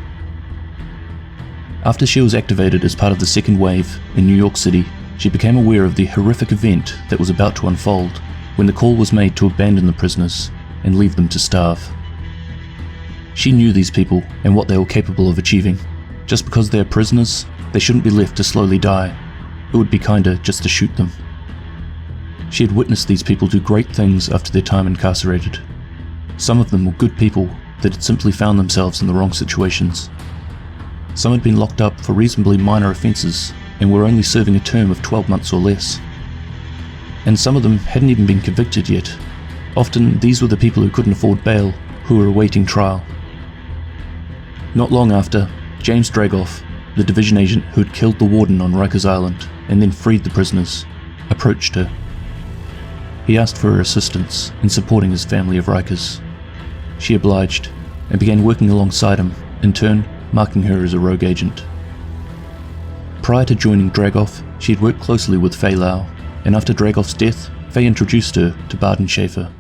After she was activated as part of the second wave in New York City, she became aware of the horrific event that was about to unfold when the call was made to abandon the prisoners and leave them to starve. She knew these people and what they were capable of achieving. Just because they are prisoners, they shouldn't be left to slowly die. It would be kinder just to shoot them. She had witnessed these people do great things after their time incarcerated. Some of them were good people that had simply found themselves in the wrong situations. Some had been locked up for reasonably minor offences and were only serving a term of 12 months or less. And some of them hadn't even been convicted yet. Often these were the people who couldn't afford bail, who were awaiting trial. Not long after, James Dragoff, the division agent who had killed the warden on Rikers Island and then freed the prisoners, approached her. He asked for her assistance in supporting his family of Rikers. She obliged and began working alongside him, in turn marking her as a rogue agent. Prior to joining Dragoff, she had worked closely with Faye Lau, and after Dragoff's death, Faye introduced her to Barden Schaefer.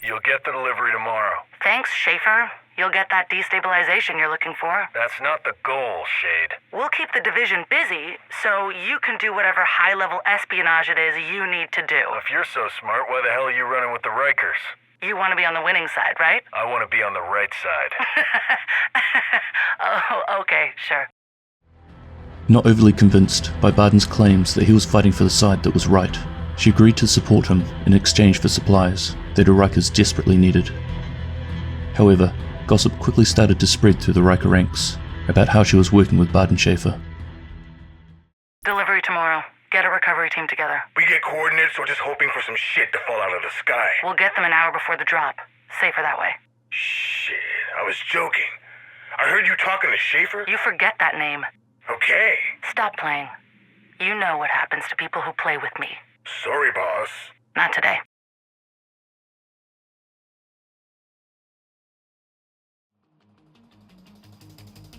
You'll get the delivery tomorrow. Thanks, Schaefer. You'll get that destabilization you're looking for. That's not the goal, Shade. We'll keep the division busy, so you can do whatever high-level espionage it is you need to do. Well, if you're so smart, why the hell are you running with the Rikers? You want to be on the winning side, right? I want to be on the right side. Oh, okay, sure. Not overly convinced by Barden's claims that he was fighting for the side that was right, she agreed to support him in exchange for supplies, that her Rikers desperately needed. However, gossip quickly started to spread through the Riker ranks about how she was working with Baden Schaefer. Delivery tomorrow. Get a recovery team together. We get coordinates or just hoping for some shit to fall out of the sky? We'll get them an hour before the drop. Safer that way. Shit, I was joking. I heard you talking to Schaefer? You forget that name. Okay. Stop playing. You know what happens to people who play with me. Sorry, boss. Not today.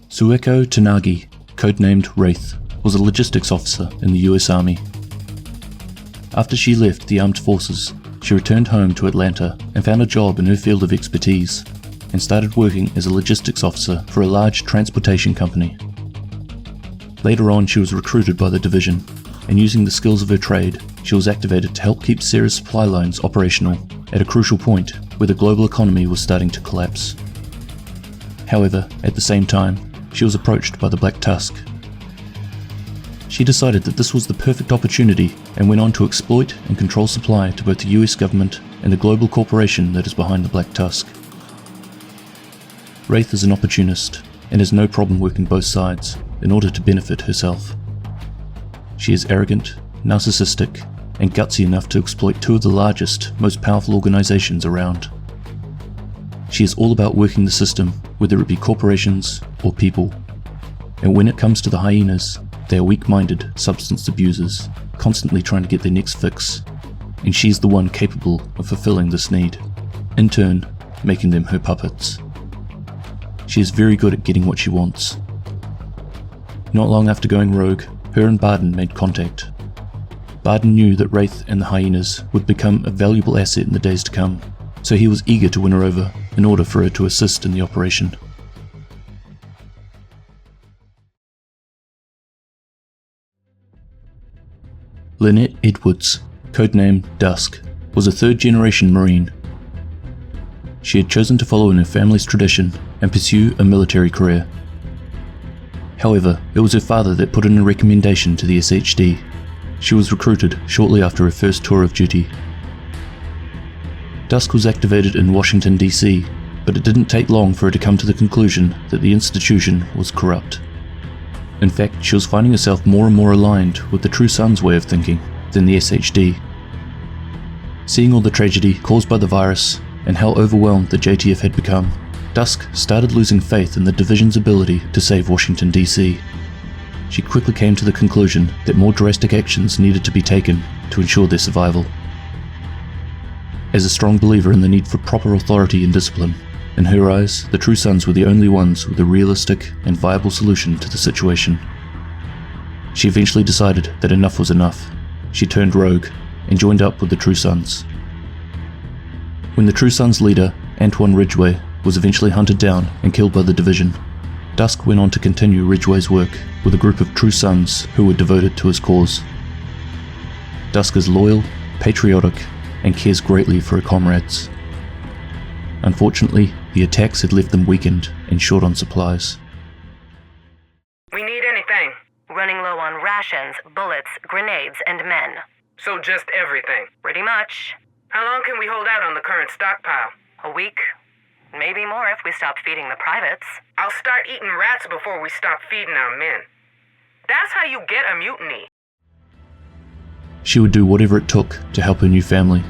Sueko Tanagi, codenamed Wraith, was a logistics officer in the US Army. After she left the armed forces, she returned home to Atlanta and found a job in her field of expertise, and started working as a logistics officer for a large transportation company. Later on, she was recruited by the division, and using the skills of her trade, she was activated to help keep Sarah's supply lines operational at a crucial point where the global economy was starting to collapse. However, at the same time, she was approached by the Black Tusk. She decided that this was the perfect opportunity and went on to exploit and control supply to both the US government and the global corporation that is behind the Black Tusk. Wraith is an opportunist and has no problem working both sides in order to benefit herself. She is arrogant, narcissistic, and gutsy enough to exploit two of the largest, most powerful organizations around. She is all about working the system, whether it be corporations or people. And when it comes to the hyenas, they are weak-minded substance abusers, constantly trying to get their next fix, and she's the one capable of fulfilling this need, in turn making them her puppets. She is very good at getting what she wants. Not long after going rogue, her and Baden made contact. Baden knew that Wraith and the hyenas would become a valuable asset in the days to come, so he was eager to win her over in order for her to assist in the operation. Lynette Edwards, codenamed Dusk, was a third-generation Marine. She had chosen to follow in her family's tradition and pursue a military career. However, it was her father that put in a recommendation to the SHD. She was recruited shortly after her first tour of duty. Dusk was activated in Washington, D.C., but it didn't take long for her to come to the conclusion that the institution was corrupt. In fact, she was finding herself more and more aligned with the True Sons' way of thinking than the SHD. Seeing all the tragedy caused by the virus and how overwhelmed the JTF had become, Dusk started losing faith in the division's ability to save Washington, D.C. She quickly came to the conclusion that more drastic actions needed to be taken to ensure their survival. As a strong believer in the need for proper authority and discipline, in her eyes, the True Sons were the only ones with a realistic and viable solution to the situation. She eventually decided that enough was enough. She turned rogue and joined up with the True Sons. When the True Sons leader, Antoine Ridgway, was eventually hunted down and killed by the division, Dusk went on to continue Ridgway's work with a group of True Sons who were devoted to his cause. Dusk is loyal, patriotic, and cares greatly for her comrades. Unfortunately, the attacks had left them weakened and short on supplies. We need anything. Running low on rations, bullets, grenades, and men. So just everything. Pretty much. How long can we hold out on the current stockpile? A week. Maybe more if we stop feeding the privates. I'll start eating rats before we stop feeding our men. That's how you get a mutiny. She would do whatever it took to help her new family,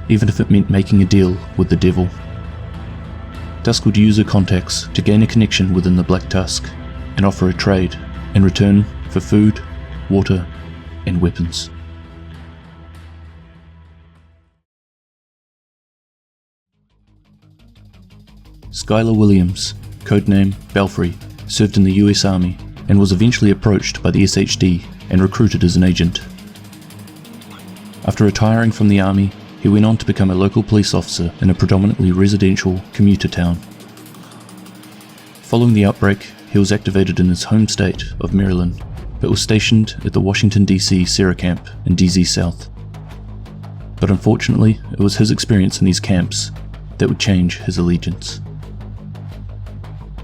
even if it meant making a deal with the devil. Dusk would use her contacts to gain a connection within the Black Tusk and offer a trade in return for food, water, and weapons. Skylar Williams, codename Belfry, served in the US Army and was eventually approached by the SHD and recruited as an agent. After retiring from the Army, he went on to become a local police officer in a predominantly residential commuter town. Following the outbreak, he was activated in his home state of Maryland, but was stationed at the Washington, D.C. Sarah Camp in DZ South. But unfortunately, it was his experience in these camps that would change his allegiance.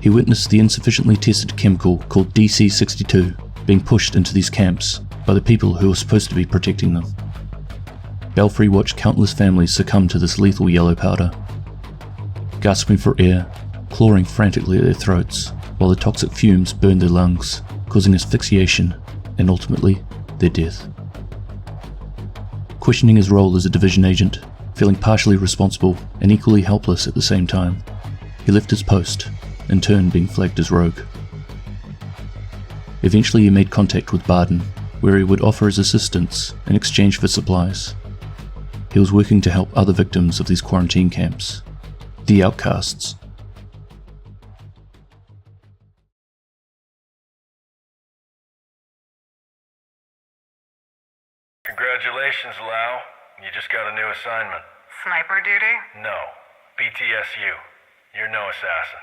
He witnessed the insufficiently tested chemical called DC-62 being pushed into these camps by the people who were supposed to be protecting them. Belfry watched countless families succumb to this lethal yellow powder, gasping for air, clawing frantically at their throats, while the toxic fumes burned their lungs, causing asphyxiation and ultimately their death. Questioning his role as a division agent, feeling partially responsible and equally helpless at the same time, he left his post, in turn being flagged as rogue. Eventually he made contact with Barden, where he would offer his assistance in exchange for supplies. He was working to help other victims of these quarantine camps, the outcasts. Congratulations, Lau. You just got a new assignment. Sniper duty? No. BTSU. You're no assassin.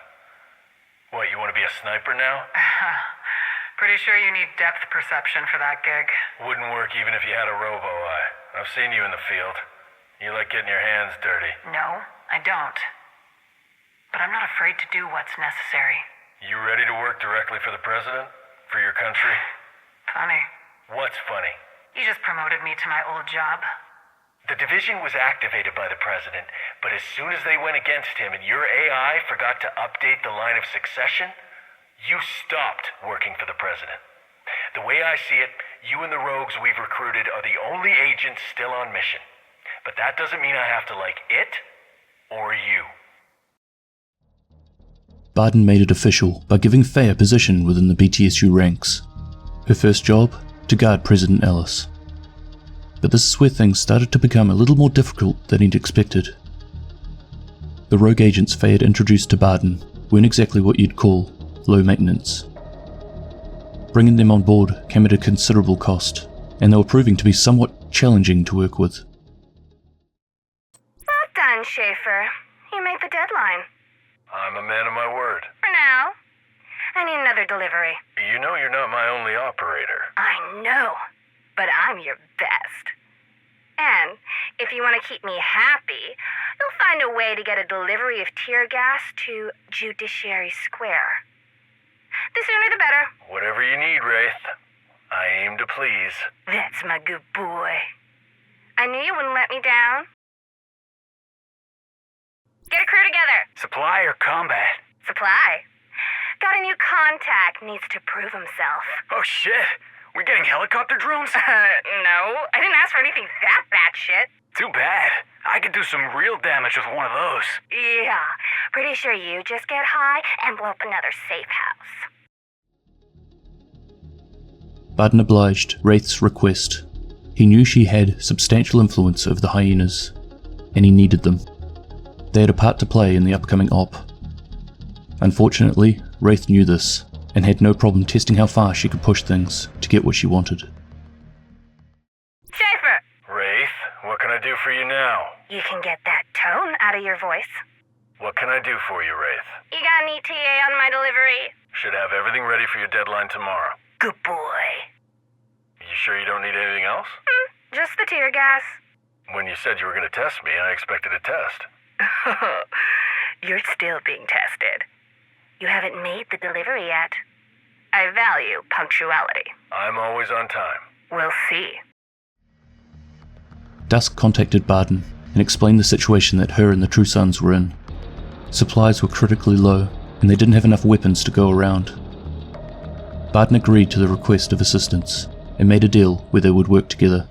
What, you want to be a sniper now? Pretty sure you need depth perception for that gig. Wouldn't work even if you had a robo-eye. I've seen you in the field. You like getting your hands dirty. No, I don't. But I'm not afraid to do what's necessary. You ready to work directly for the president? For your country? Funny. What's funny? You just promoted me to my old job. The division was activated by the president, but as soon as they went against him and your AI forgot to update the line of succession, you stopped working for the president. The way I see it, you and the rogues we've recruited are the only agents still on mission. But that doesn't mean I have to like it or you. Barden made it official by giving Faye a position within the BTSU ranks. Her first job, to guard President Ellis. But this is where things started to become a little more difficult than he'd expected. The rogue agents Faye had introduced to Barden weren't exactly what you'd call low maintenance. Bringing them on board came at a considerable cost, and they were proving to be somewhat challenging to work with. Well done, Schaefer. You made the deadline. I'm a man of my word. For now. I need another delivery. You know you're not my only operator. I know, but I'm your best. And if you want to keep me happy, you'll find a way to get a delivery of tear gas to Judiciary Square. The sooner the better. Whatever you need, Wraith. I aim to please. That's my good boy. I knew you wouldn't let me down. Get a crew together. Supply or combat? Supply. Got a new contact, needs to prove himself. Oh shit! We're getting helicopter drones? No. I didn't ask for anything that batshit. Too bad. I could do some real damage with one of those. Yeah. Pretty sure you just get high and blow up another safe house. Barden obliged Wraith's request. He knew she had substantial influence over the hyenas, and he needed them. They had a part to play in the upcoming op. Unfortunately, Wraith knew this, and had no problem testing how far she could push things to get what she wanted. Schaefer! Wraith, what can I do for you now? You can get that tone out of your voice. What can I do for you, Wraith? You got an ETA on my delivery? Should have everything ready for your deadline tomorrow. Good boy. You sure you don't need anything else? Just the tear gas. When you said you were going to test me, I expected a test. You're still being tested. You haven't made the delivery yet. I value punctuality. I'm always on time. We'll see. Dusk contacted Barden and explained the situation that her and the True Sons were in. Supplies were critically low, and they didn't have enough weapons to go around. Barden agreed to the request of assistance, and made a deal where they would work together.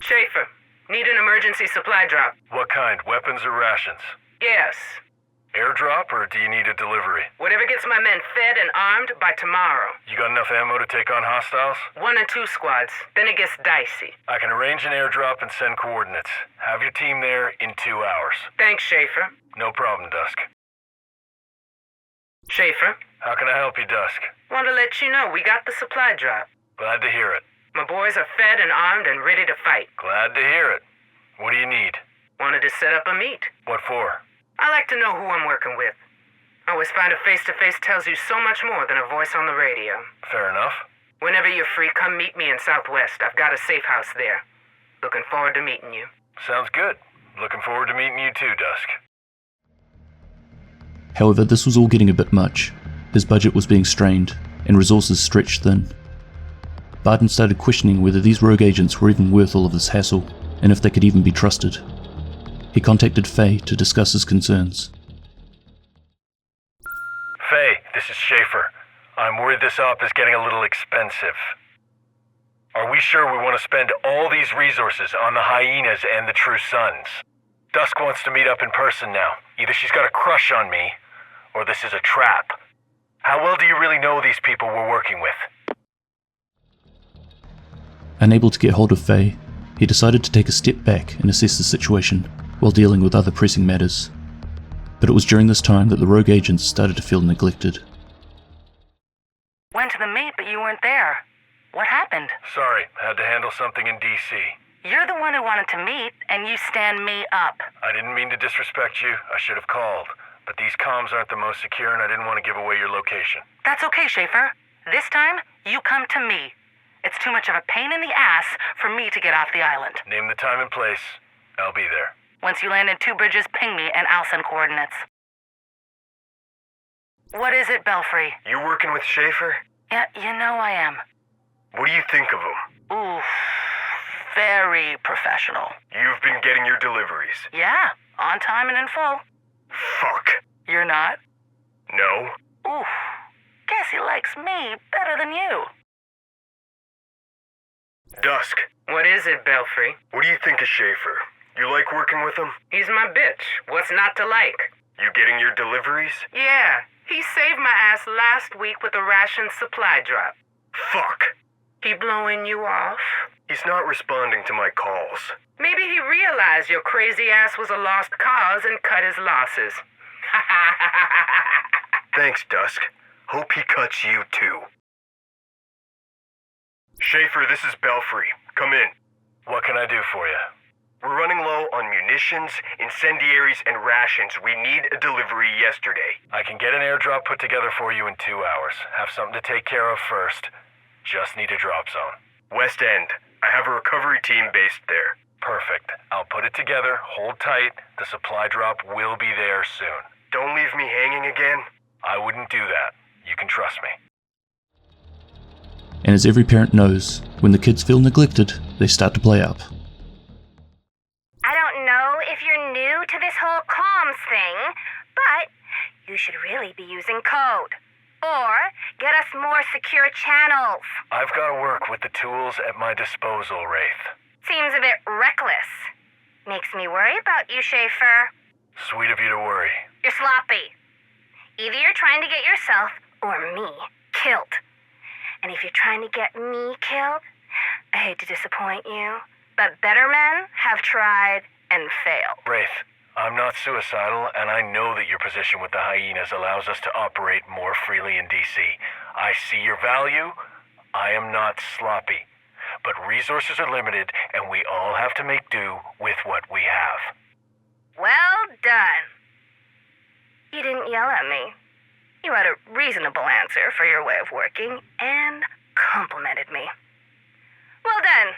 Schaefer, need an emergency supply drop. What kind? Weapons or rations? Yes. Airdrop, or do you need a delivery? Whatever gets my men fed and armed by tomorrow. You got enough ammo to take on hostiles? 1 and 2 squads, then it gets dicey. I can arrange an airdrop and send coordinates. Have your team there in 2 hours. Thanks, Schaefer. No problem, Dusk. Schaefer, How can I help you, Dusk? want to let you know we got the supply drop. Glad to hear it. My boys are fed and armed and ready to fight. Glad to hear it. What do you need? Wanted to set up a meet. What for? I like to know who I'm working with. I always find a face-to-face tells you so much more than a voice on the radio. Fair enough. Whenever you're free, come meet me in Southwest. I've got a safe house there. Looking forward to meeting you. Sounds good. Looking forward to meeting you too, Dusk. However, this was all getting a bit much. His budget was being strained, and resources stretched thin. Barden started questioning whether these rogue agents were even worth all of this hassle. and if they could even be trusted. He contacted Faye to discuss his concerns. Faye, this is Schaefer. I'm worried this op is getting a little expensive. Are we sure we want to spend all these resources on the hyenas and the True Sons? Dusk wants to meet up in person now. Either she's got a crush on me, or this is a trap. How well do you really know these people we're working with? Unable to get hold of Faye, he decided to take a step back and assess the situation while dealing with other pressing matters. But it was during this time that the rogue agents started to feel neglected. Went to the meet, but you weren't there. What happened? Sorry, had to handle something in D.C. You're the one who wanted to meet, and you stand me up. I didn't mean to disrespect you. I should have called. But these comms aren't the most secure, and I didn't want to give away your location. That's okay, Schaefer. This time, you come to me. It's too much of a pain in the ass for me to get off the island. Name the time and place. I'll be there. Once you land in Two Bridges, ping me and I'll send coordinates. What is it, Belfry? You working with Schaefer? Yeah, you know I am. What do you think of him? Ooh, very professional. You've been getting your deliveries. Yeah, on time and in full. Fuck. You're not? No. Ooh, guess he likes me better than you. Dusk. What is it, Belfry? What do you think of Schaefer? You like working with him? He's my bitch. What's not to like? You getting your deliveries? Yeah, he saved my ass last week with a ration supply drop. Fuck. He blowing you off? He's not responding to my calls. Maybe he realized your crazy ass was a lost cause and cut his losses. Thanks, Dusk. Hope he cuts you too. Schaefer, this is Belfry. Come in. What can I do for you? We're running low on munitions, incendiaries, and rations. We need a delivery yesterday. I can get an airdrop put together for you in 2 hours. Have something to take care of first. Just need a drop zone. West End. I have a recovery team based there. Perfect. I'll put it together. Hold tight. The supply drop will be there soon. Don't leave me hanging again. I wouldn't do that. You can trust me. And as every parent knows, when the kids feel neglected, they start to play up. I don't know if you're new to this whole comms thing, but you should really be using code. Or get us more secure channels. I've got to work with the tools at my disposal, Wraith. Seems a bit reckless. Makes me worry about you, Schaefer. Sweet of you to worry. You're sloppy. Either you're trying to get yourself, or me, killed. And if you're trying to get me killed, I hate to disappoint you, but better men have tried and failed. Wraith, I'm not suicidal, and I know that your position with the hyenas allows us to operate more freely in DC. I see your value. I am not sloppy. But resources are limited, and we all have to make do with what we have. Well done. You didn't yell at me. You had a reasonable answer for your way of working, and complimented me. Well done.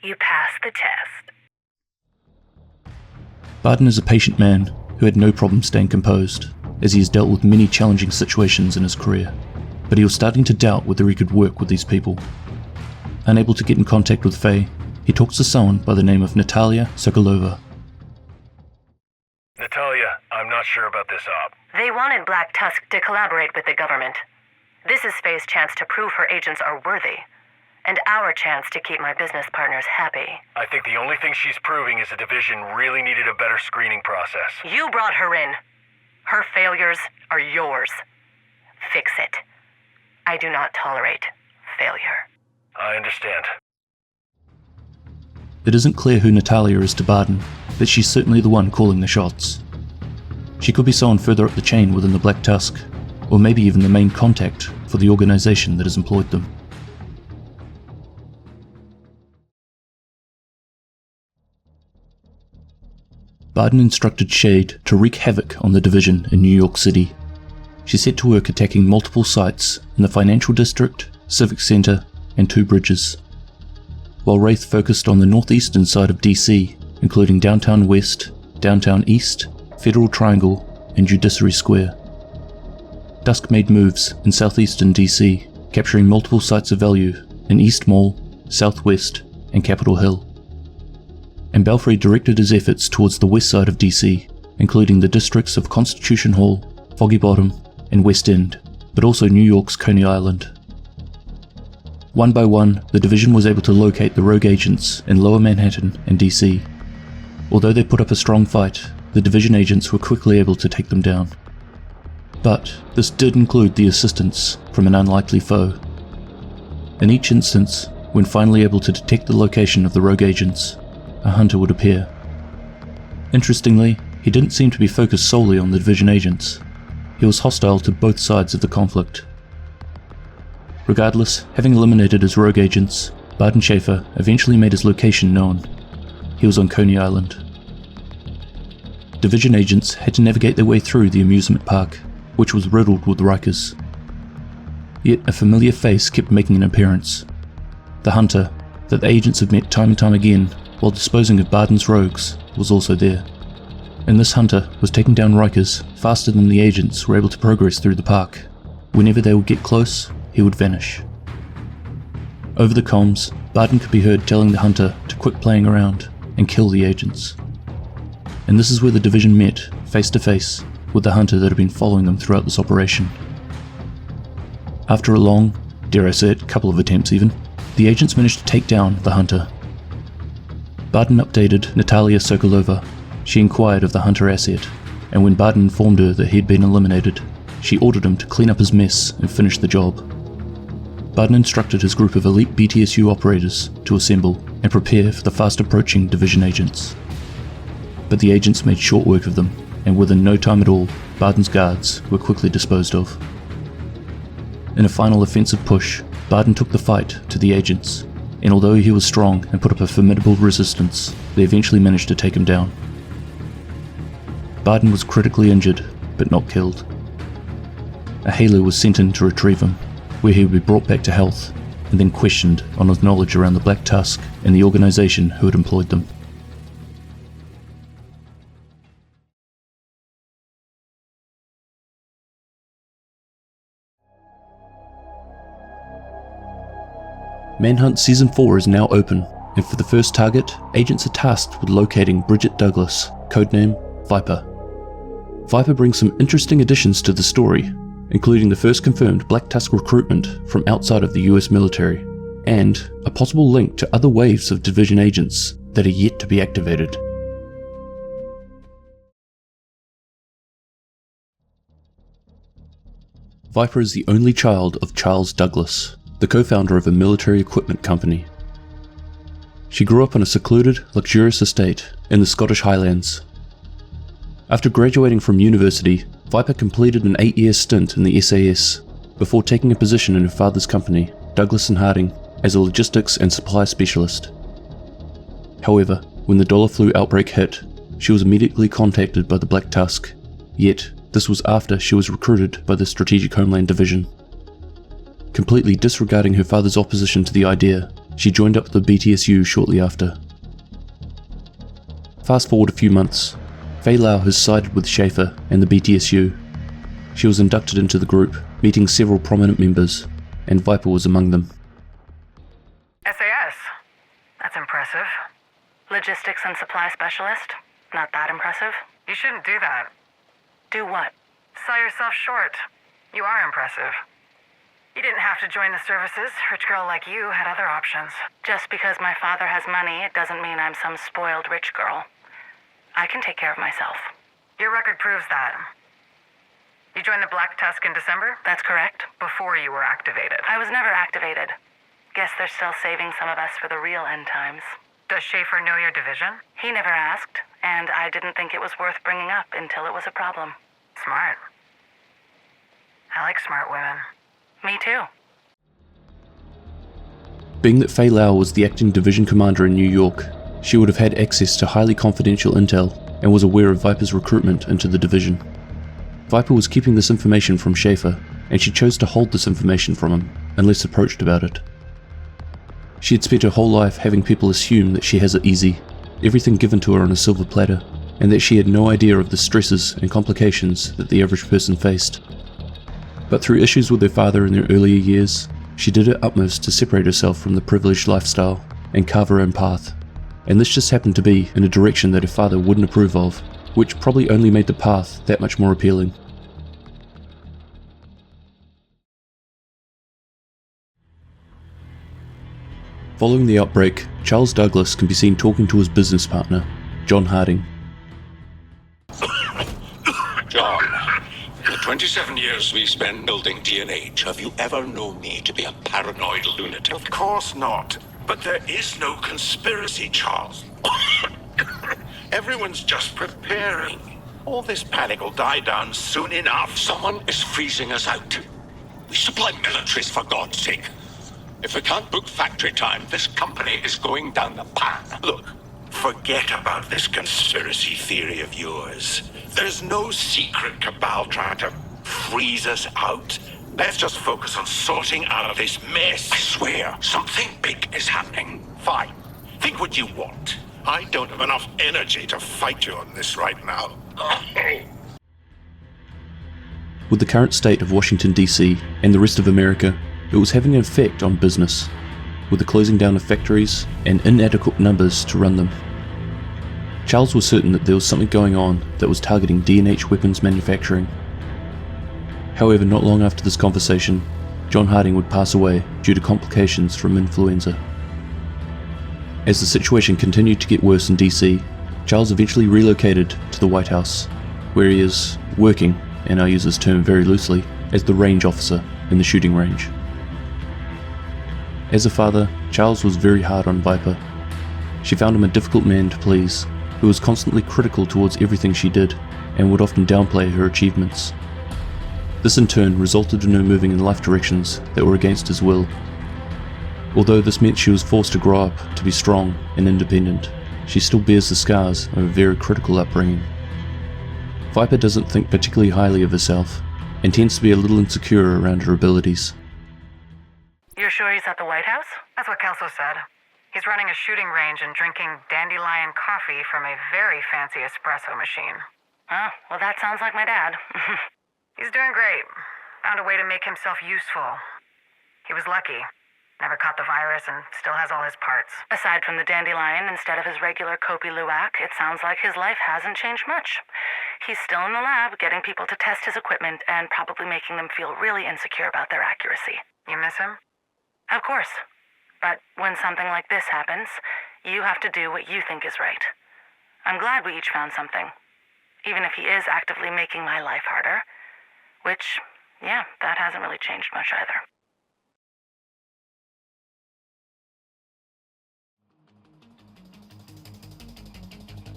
You passed the test. Barden is a patient man who had no problem staying composed, as he has dealt with many challenging situations in his career, but he was starting to doubt whether he could work with these people. Unable to get in contact with Faye, he talks to someone by the name of Natalia Sokolova. Natalia, I'm not sure about this op. They wanted Black Tusk to collaborate with the government. This is Faye's chance to prove her agents are worthy, and our chance to keep my business partners happy. I think the only thing she's proving is the division really needed a better screening process. You brought her in. Her failures are yours. Fix it. I do not tolerate failure. I understand. It isn't clear who Natalia is to Barden, but she's certainly the one calling the shots. She could be someone further up the chain within the Black Tusk, or maybe even the main contact for the organization that has employed them. Barden instructed Shade to wreak havoc on the division in New York City. She set to work attacking multiple sites in the Financial District, Civic Center, and Two Bridges, while Wraith focused on the northeastern side of DC, including Downtown West, Downtown East, Federal Triangle, and Judiciary Square. Dusk made moves in southeastern DC, capturing multiple sites of value in East Mall, Southwest, and Capitol Hill. and Belfry directed his efforts towards the west side of DC, including the districts of Constitution Hall, Foggy Bottom, and West End, but also New York's Coney Island. One by one, the division was able to locate the rogue agents in Lower Manhattan and DC. Although they put up a strong fight, the division agents were quickly able to take them down. But this did include the assistance from an unlikely foe. In each instance, when finally able to detect the location of the rogue agents, a hunter would appear. Interestingly, he didn't seem to be focused solely on the division agents. He was hostile to both sides of the conflict. Regardless, having eliminated his rogue agents, Barton Schaefer eventually made his location known. He was on Coney Island. Division agents had to navigate their way through the amusement park, which was riddled with Rikers. Yet a familiar face kept making an appearance. The hunter that the agents had met time and time again while disposing of Barton's rogues was also there. And this hunter was taking down Rikers faster than the agents were able to progress through the park. Whenever they would get close, he would vanish. Over the comms, Barton could be heard telling the hunter to quit playing around and kill the agents. And this is where the division met, face to face, with the hunter that had been following them throughout this operation. After a long, dare I say it, couple of attempts even, the agents managed to take down the hunter. Barton updated Natalia Sokolova. She inquired of the hunter asset, and when Barton informed her that he had been eliminated, she ordered him to clean up his mess and finish the job. Barton instructed his group of elite BTSU operators to assemble and prepare for the fast-approaching division agents. But the agents made short work of them, and within no time at all, Barton's guards were quickly disposed of. In a final offensive push, Barton took the fight to the agents, and although he was strong and put up a formidable resistance, they eventually managed to take him down. Barton was critically injured, but not killed. A Halo was sent in to retrieve him, where he would be brought back to health, and then questioned on his knowledge around the Black Tusk and the organization who had employed them. Manhunt Season 4 is now open, and for the first target, agents are tasked with locating Bridget Douglas, codename Viper. Viper brings some interesting additions to the story, including the first confirmed Black Tusk recruitment from outside of the US military, and a possible link to other waves of division agents that are yet to be activated. Viper is the only child of Charles Douglas, the co-founder of a military equipment company. She grew up on a secluded, luxurious estate in the Scottish Highlands. After graduating from university, Viper completed an 8-year stint in the SAS before taking a position in her father's company, Douglas & Harding, as a logistics and supply specialist. However, when the dollar flu outbreak hit, she was immediately contacted by the Black Tusk, yet this was after she was recruited by the Strategic Homeland Division. Completely disregarding her father's opposition to the idea, she joined up with the BTSU shortly after. Fast forward a few months, Fei Lau has sided with Schaefer and the BTSU. She was inducted into the group, meeting several prominent members, and Viper was among them. SAS. That's impressive. Logistics and supply specialist? Not that impressive? You shouldn't do that. Do what? Sell yourself short. You are impressive. You didn't have to join the services. Rich girl like you had other options. Just because my father has money, it doesn't mean I'm some spoiled rich girl. I can take care of myself. Your record proves that. You joined the Black Tusk in December? That's correct. Before you were activated. I was never activated. Guess they're still saving some of us for the real end times. Does Schaefer know your division? He never asked, and I didn't think it was worth bringing up until it was a problem. Smart. I like smart women. Me too. Being that Fei Lau was the acting division commander in New York, she would have had access to highly confidential intel and was aware of Viper's recruitment into the division. Viper was keeping this information from Schaefer, and she chose to hold this information from him, unless approached about it. She had spent her whole life having people assume that she has it easy, everything given to her on a silver platter, and that she had no idea of the stresses and complications that the average person faced. But through issues with her father in her earlier years, she did her utmost to separate herself from the privileged lifestyle and carve her own path, and this just happened to be in a direction that her father wouldn't approve of, which probably only made the path that much more appealing. Following the outbreak, Charles Douglas can be seen talking to his business partner, John Harding. John, in the 27 years we spent building D&H, have you ever known me to be a paranoid lunatic? Of course not. But there is no conspiracy, Charles. Everyone's just preparing. All this panic will die down soon enough. Someone is freezing us out. We supply militaries, for God's sake. If we can't book factory time, this company is going down the pan. Look, forget about this conspiracy theory of yours. There's no secret cabal trying to freeze us out. Let's just focus on sorting out this mess. I swear, something big is happening. Fine. Think what you want. I don't have enough energy to fight you on this right now. With the current state of Washington DC and the rest of America, it was having an effect on business, with the closing down of factories and inadequate numbers to run them. Charles was certain that there was something going on that was targeting D&H weapons manufacturing. However, not long after this conversation, John Harding would pass away due to complications from influenza. As the situation continued to get worse in DC, Charles eventually relocated to the White House, where he is working, and I use this term very loosely, as the range officer in the shooting range. As a father, Charles was very hard on Viper. She found him a difficult man to please, who was constantly critical towards everything she did, and would often downplay her achievements. This in turn resulted in her moving in life directions that were against his will. Although this meant she was forced to grow up to be strong and independent, she still bears the scars of a very critical upbringing. Viper doesn't think particularly highly of herself, and tends to be a little insecure around her abilities. You're sure he's at the White House? That's what Kelso said. He's running a shooting range and drinking dandelion coffee from a very fancy espresso machine. Oh, well, that sounds like my dad. He's doing great. Found a way to make himself useful. He was lucky. Never caught the virus and still has all his parts. Aside from the dandelion instead of his regular Kopi Luwak, it sounds like his life hasn't changed much. He's still in the lab, getting people to test his equipment and probably making them feel really insecure about their accuracy. You miss him? Of course. But when something like this happens, you have to do what you think is right. I'm glad we each found something. Even if he is actively making my life harder. Which, yeah, that hasn't really changed much either.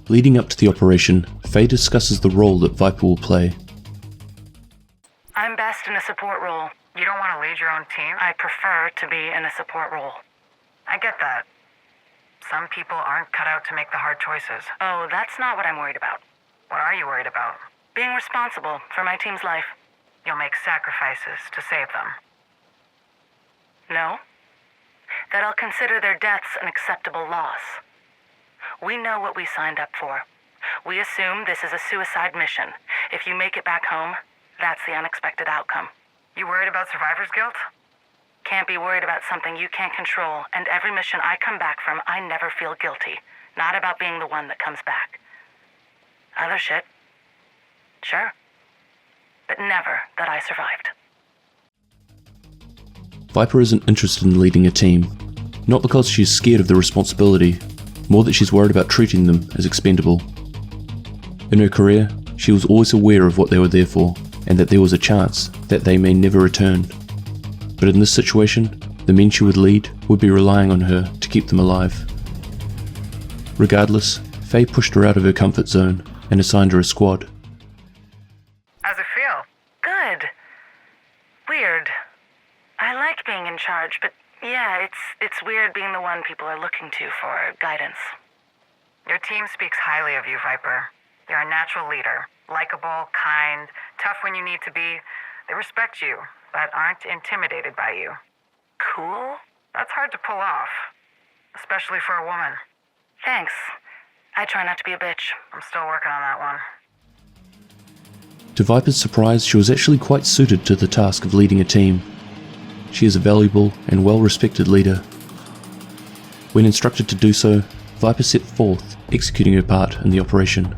Leading up to the operation, Faye discusses the role that Viper will play. I'm best in a support role. You don't want to lead your own team? I prefer to be in a support role. I get that. Some people aren't cut out to make the hard choices. Oh, that's not what I'm worried about. What are you worried about? Being responsible for my team's life. You'll make sacrifices to save them. No. That I'll consider their deaths an acceptable loss. We know what we signed up for. We assume this is a suicide mission. If you make it back home, that's the unexpected outcome. You worried about survivor's guilt? Can't be worried about something you can't control, and every mission I come back from, I never feel guilty. Not about being the one that comes back. Other shit. Sure. But never that I survived. Viper isn't interested in leading a team, not because she's scared of the responsibility, more that she's worried about treating them as expendable. In her career, she was always aware of what they were there for, and that there was a chance that they may never return. But in this situation, the men she would lead would be relying on her to keep them alive. Regardless, Faye pushed her out of her comfort zone and assigned her a squad. How's it feel? Good. Weird. I like being in charge, but yeah, it's weird being the one people are looking to for guidance. Your team speaks highly of you, Viper. You're a natural leader. Likeable, kind, tough when you need to be. They respect you, but aren't intimidated by you. Cool? That's hard to pull off, especially for a woman. Thanks. I try not to be a bitch. I'm still working on that one. To Viper's surprise, she was actually quite suited to the task of leading a team. She is a valuable and well-respected leader. When instructed to do so, Viper set forth, executing her part in the operation.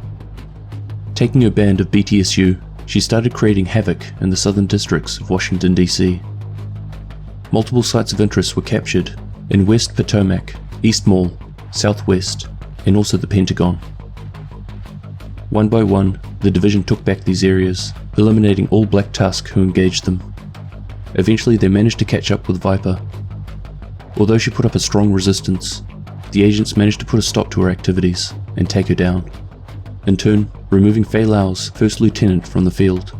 Taking her band of BTSU, she started creating havoc in the southern districts of Washington, D.C. Multiple sites of interest were captured in West Potomac, East Mall, Southwest, and also the Pentagon. One by one, the division took back these areas, eliminating all Black Tusk who engaged them. Eventually they managed to catch up with Viper. Although she put up a strong resistance, the agents managed to put a stop to her activities and take her down, in turn removing Fei Lau's first lieutenant from the field.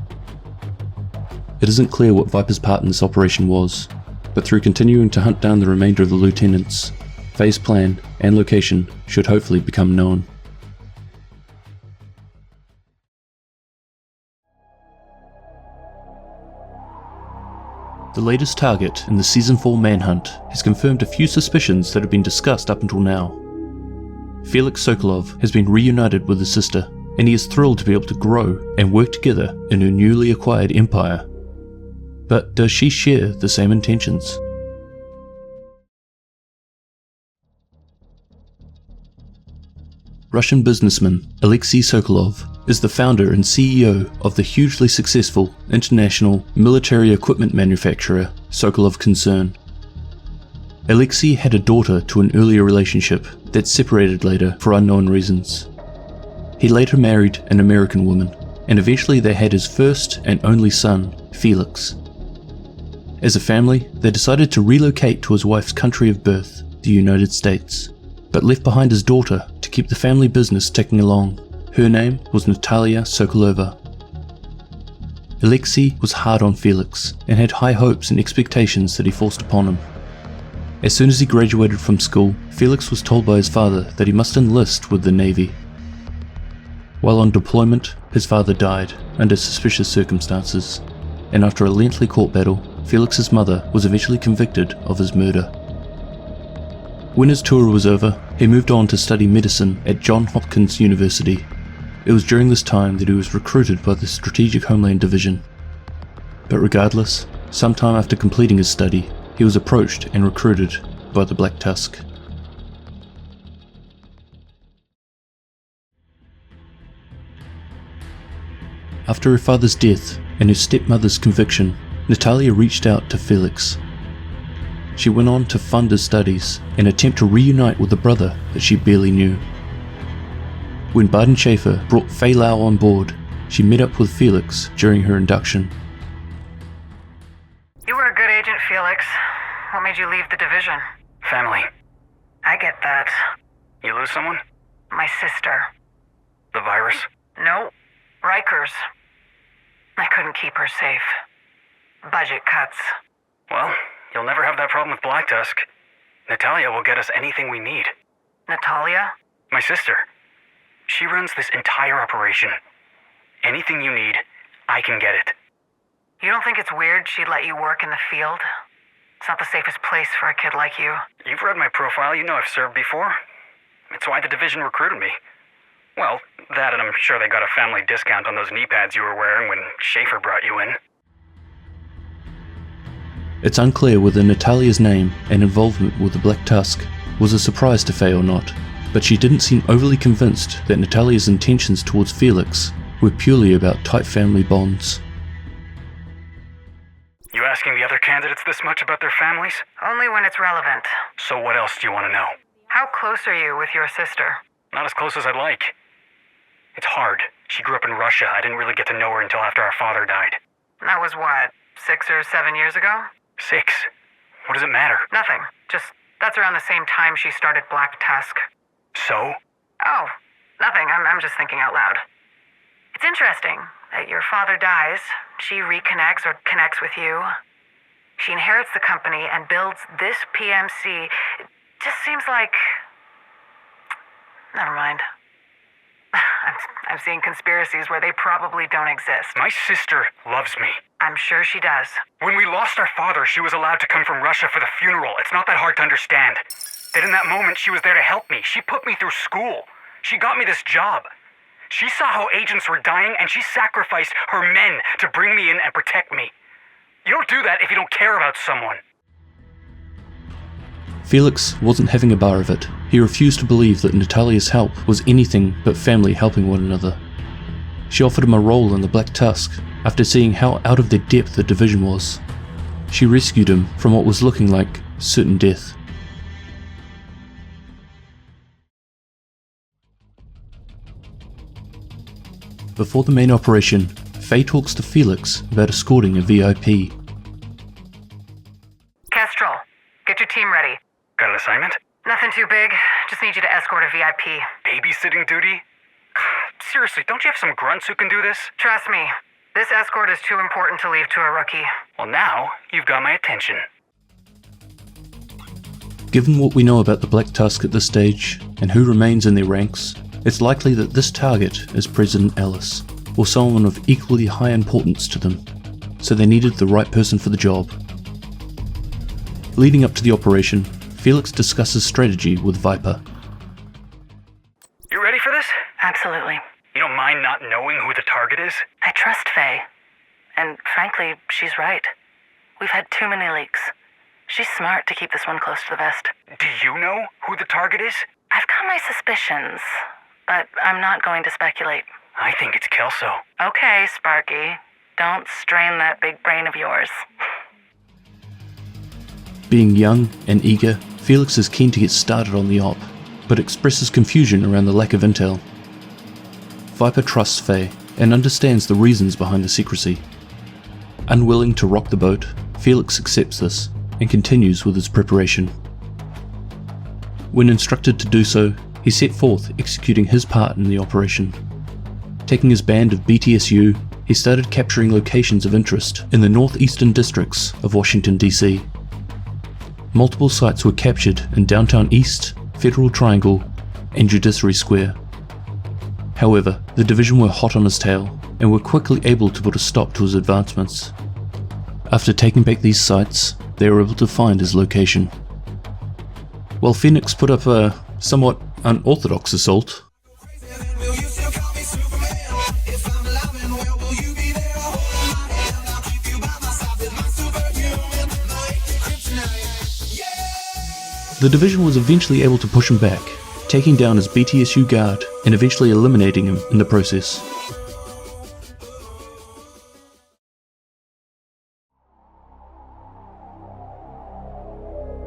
It isn't clear what Viper's part in this operation was, but through continuing to hunt down the remainder of the lieutenants, Fei's plan and location should hopefully become known. The latest target in the Season 4 Manhunt has confirmed a few suspicions that have been discussed up until now. Felix Sokolov has been reunited with his sister, and he is thrilled to be able to grow and work together in her newly acquired empire. But does she share the same intentions? Russian businessman Alexei Sokolov is the founder and CEO of the hugely successful international military equipment manufacturer Sokolov Concern. Alexei had a daughter to an earlier relationship that separated later for unknown reasons. He later married an American woman, and eventually they had his first and only son, Felix. As a family, they decided to relocate to his wife's country of birth, the United States, but left behind his daughter to keep the family business ticking along. Her name was Natalia Sokolova. Alexei was hard on Felix and had high hopes and expectations that he forced upon him. As soon as he graduated from school, Felix was told by his father that he must enlist with the Navy. While on deployment, his father died under suspicious circumstances, and after a lengthy court battle, Felix's mother was eventually convicted of his murder. When his tour was over, he moved on to study medicine at Johns Hopkins University. It was during this time that he was recruited by the Strategic Homeland Division. But regardless, sometime after completing his study, he was approached and recruited by the Black Tusk. After her father's death and her stepmother's conviction, Natalia reached out to Felix. She went on to fund his studies and attempt to reunite with a brother that she barely knew. When Baden Schaefer brought Fei Lau on board, she met up with Felix during her induction. You were a good agent, Felix. What made you leave the division? Family. I get that. You lose someone? My sister. The virus? No. Rikers. I couldn't keep her safe. Budget cuts. Well, you'll never have that problem with Black Tusk. Natalia will get us anything we need. Natalia? My sister. She runs this entire operation. Anything you need, I can get it. You don't think it's weird she'd let you work in the field? It's not the safest place for a kid like you. You've read my profile, you know I've served before. It's why the division recruited me. Well, that and I'm sure they got a family discount on those knee pads you were wearing when Schaefer brought you in. It's unclear whether Natalia's name and involvement with the Black Tusk was a surprise to Faye or not, but she didn't seem overly convinced that Natalia's intentions towards Felix were purely about tight family bonds. You asking the other candidates this much about their families? Only when it's relevant. So what else do you want to know? How close are you with your sister? Not as close as I'd like. It's hard. She grew up in Russia. I didn't really get to know her until after our father died. That was what, 6 or 7 years ago? 6? What does it matter? Nothing. Just, that's around the same time she started Black Tusk. So? Oh, nothing. I'm just thinking out loud. It's interesting that your father dies, she reconnects or connects with you. She inherits the company and builds this PMC. It just seems like... Never mind. I'm seeing conspiracies where they probably don't exist. My sister loves me. I'm sure she does. When we lost our father, she was allowed to come from Russia for the funeral. It's not that hard to understand. That in that moment, she was there to help me. She put me through school. She got me this job. She saw how agents were dying, and she sacrificed her men to bring me in and protect me. You don't do that if you don't care about someone. Felix wasn't having a bar of it. He refused to believe that Natalia's help was anything but family helping one another. She offered him a role in the Black Tusk after seeing how out of their depth the division was. She rescued him from what was looking like certain death. Before the main operation, Faye talks to Felix about escorting a VIP. Kestrel, get your team ready. Got an assignment? Nothing too big. Just need you to escort a VIP. Babysitting duty? Seriously, don't you have some grunts who can do this? Trust me, this escort is too important to leave to a rookie. Well, now you've got my attention. Given what we know about the Black Tusk at this stage, and who remains in their ranks, it's likely that this target is President Ellis, or someone of equally high importance to them, so they needed the right person for the job. Leading up to the operation, Felix discusses strategy with Viper. You ready for this? Absolutely. You don't mind not knowing who the target is? I trust Faye. And frankly, she's right. We've had too many leaks. She's smart to keep this one close to the vest. Do you know who the target is? I've got my suspicions, but I'm not going to speculate. I think it's Kelso. Okay, Sparky. Don't strain that big brain of yours. Being young and eager, Felix is keen to get started on the op, but expresses confusion around the lack of intel. Viper trusts Faye and understands the reasons behind the secrecy. Unwilling to rock the boat, Felix accepts this and continues with his preparation. When instructed to do so, he set forth executing his part in the operation. Taking his band of BTSU, he started capturing locations of interest in the northeastern districts of Washington, D.C. Multiple sites were captured in Downtown East, Federal Triangle, and Judiciary Square. However, the division were hot on his tail and were quickly able to put a stop to his advancements. After taking back these sites, they were able to find his location. While Phoenix put up a somewhat unorthodox assault, the division was eventually able to push him back, taking down his BTSU guard and eventually eliminating him in the process.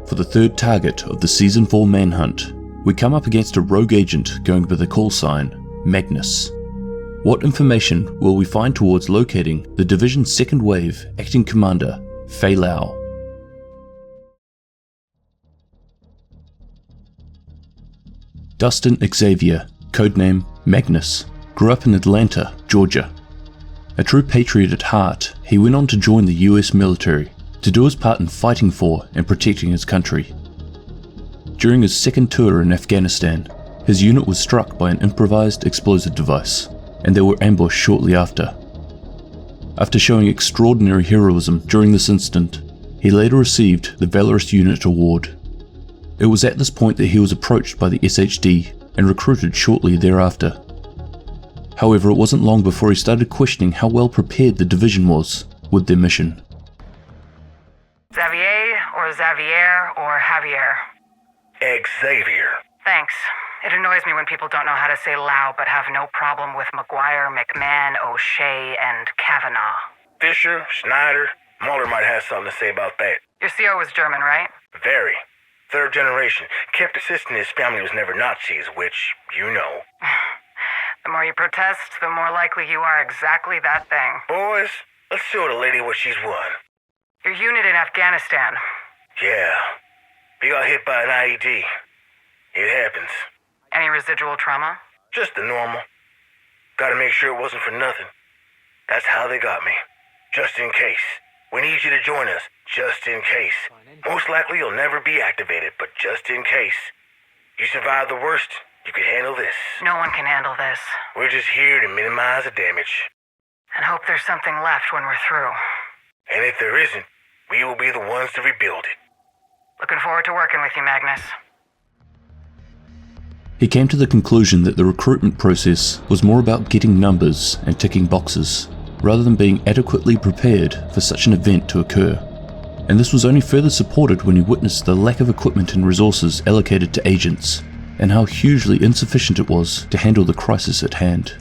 For the third target of the Season 4 Manhunt, we come up against a rogue agent going by the call sign Magnus. What information will we find towards locating the Division's second wave acting commander, Fei Lao? Dustin Xavier, codename Magnus, grew up in Atlanta, Georgia. A true patriot at heart, he went on to join the US military to do his part in fighting for and protecting his country. During his second tour in Afghanistan, his unit was struck by an improvised explosive device, and they were ambushed shortly after. After showing extraordinary heroism during this incident, he later received the Valorous Unit Award. It was at this point that he was approached by the SHD and recruited shortly thereafter. However, it wasn't long before he started questioning how well prepared the division was with their mission. Xavier or Xavier or Javier? Xavier. Thanks. It annoys me when people don't know how to say Lao but have no problem with McGuire, McMahon, O'Shea, and Kavanaugh. Fisher, Schneider, Muller might have something to say about that. Your CO was German, right? Very. Third generation. Kept insisting his family was never Nazis, which, you know. The more you protest, the more likely you are exactly that thing. Boys, let's show the lady what she's won. Your unit in Afghanistan. Yeah. We got hit by an IED. It happens. Any residual trauma? Just the normal. Gotta make sure it wasn't for nothing. That's how they got me. Just in case. We need you to join us. Just in case. Most likely you'll never be activated, but just in case. You survive the worst, you can handle this. No one can handle this. We're just here to minimize the damage. And hope there's something left when we're through. And if there isn't, we will be the ones to rebuild it. Looking forward to working with you, Magnus. He came to the conclusion that the recruitment process was more about getting numbers and ticking boxes, rather than being adequately prepared for such an event to occur. And this was only further supported when he witnessed the lack of equipment and resources allocated to agents, and how hugely insufficient it was to handle the crisis at hand.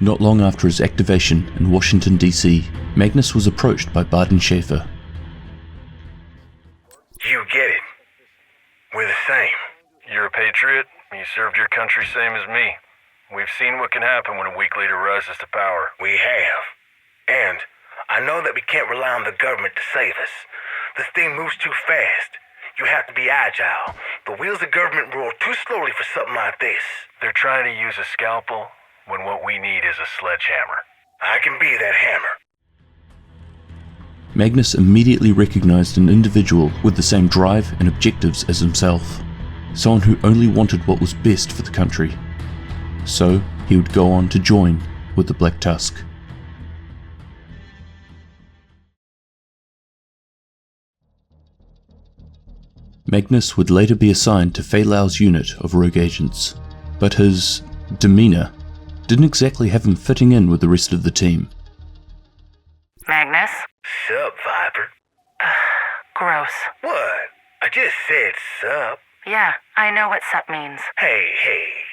Not long after his activation in Washington, D.C., Magnus was approached by Barden Schaefer. You get it. We're the same. You're a patriot. You served your country same as me. We've seen what can happen when a weak leader rises to power. We have. And I know that we can't rely on the government to save us. This thing moves too fast. You have to be agile. The wheels of government roll too slowly for something like this. They're trying to use a scalpel when what we need is a sledgehammer. I can be that hammer. Magnus immediately recognized an individual with the same drive and objectives as himself, someone who only wanted what was best for the country. So he would go on to join with the Black Tusk. Magnus would later be assigned to Fei Lao's unit of rogue agents, but his demeanor didn't exactly have him fitting in with the rest of the team. Magnus? Sup, Viper? Gross. What? I just said sup. Yeah, I know what sup means. Hey,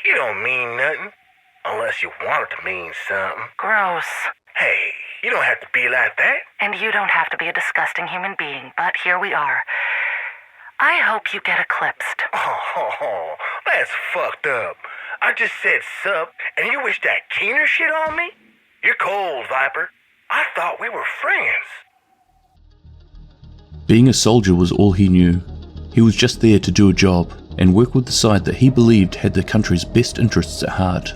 you don't mean nothing. Unless you want it to mean something. Gross. Hey, you don't have to be like that. And you don't have to be a disgusting human being, but here we are. I hope you get eclipsed. Oh, that's fucked up. I just said sup, and you wish that Keener shit on me? You're cold, Viper. I thought we were friends. Being a soldier was all he knew. He was just there to do a job and work with the side that he believed had the country's best interests at heart.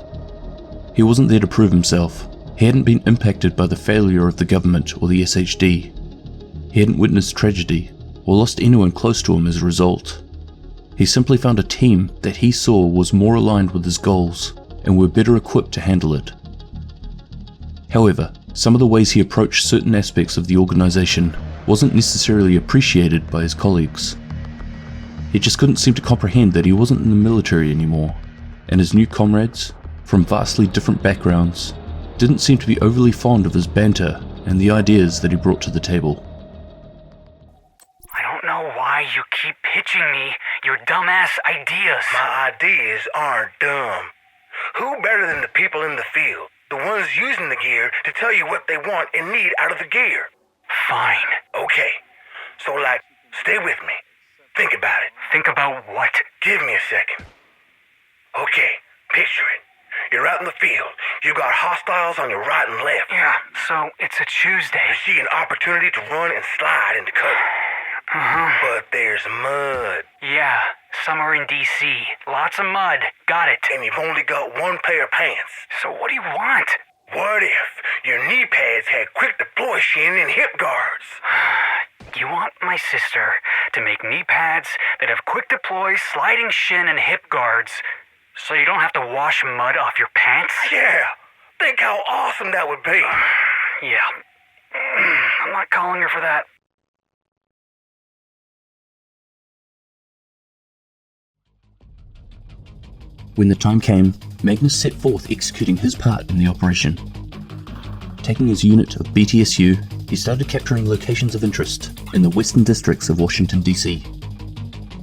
He wasn't there to prove himself. He hadn't been impacted by the failure of the government or the SHD. He hadn't witnessed tragedy or lost anyone close to him as a result. He simply found a team that he saw was more aligned with his goals and were better equipped to handle it. However, some of the ways he approached certain aspects of the organization wasn't necessarily appreciated by his colleagues. He just couldn't seem to comprehend that he wasn't in the military anymore, and his new comrades, from vastly different backgrounds, didn't seem to be overly fond of his banter and the ideas that he brought to the table. I don't know why you keep pitching me your dumbass ideas. My ideas aren't dumb. Who better than the people in the field? The ones using the gear to tell you what they want and need out of the gear. Fine. Okay. So, stay with me. Think about it. Think about what? Give me a second. Okay, picture it. You're out in the field. You got hostiles on your right and left. Yeah, so it's a Tuesday. You see an opportunity to run and slide into cover. But there's mud. Yeah, summer in D.C. Lots of mud. Got it. And you've only got one pair of pants. So what do you want? What if your knee pads had quick deploy shin and hip guards? You want my sister to make knee pads that have quick deploy, sliding shin, and hip guards, so you don't have to wash mud off your pants? Yeah. Think how awesome that would be. Yeah. I'm not calling her for that. When the time came, Magnus set forth executing his part in the operation. Taking his unit of BTSU, he started capturing locations of interest in the western districts of Washington, D.C.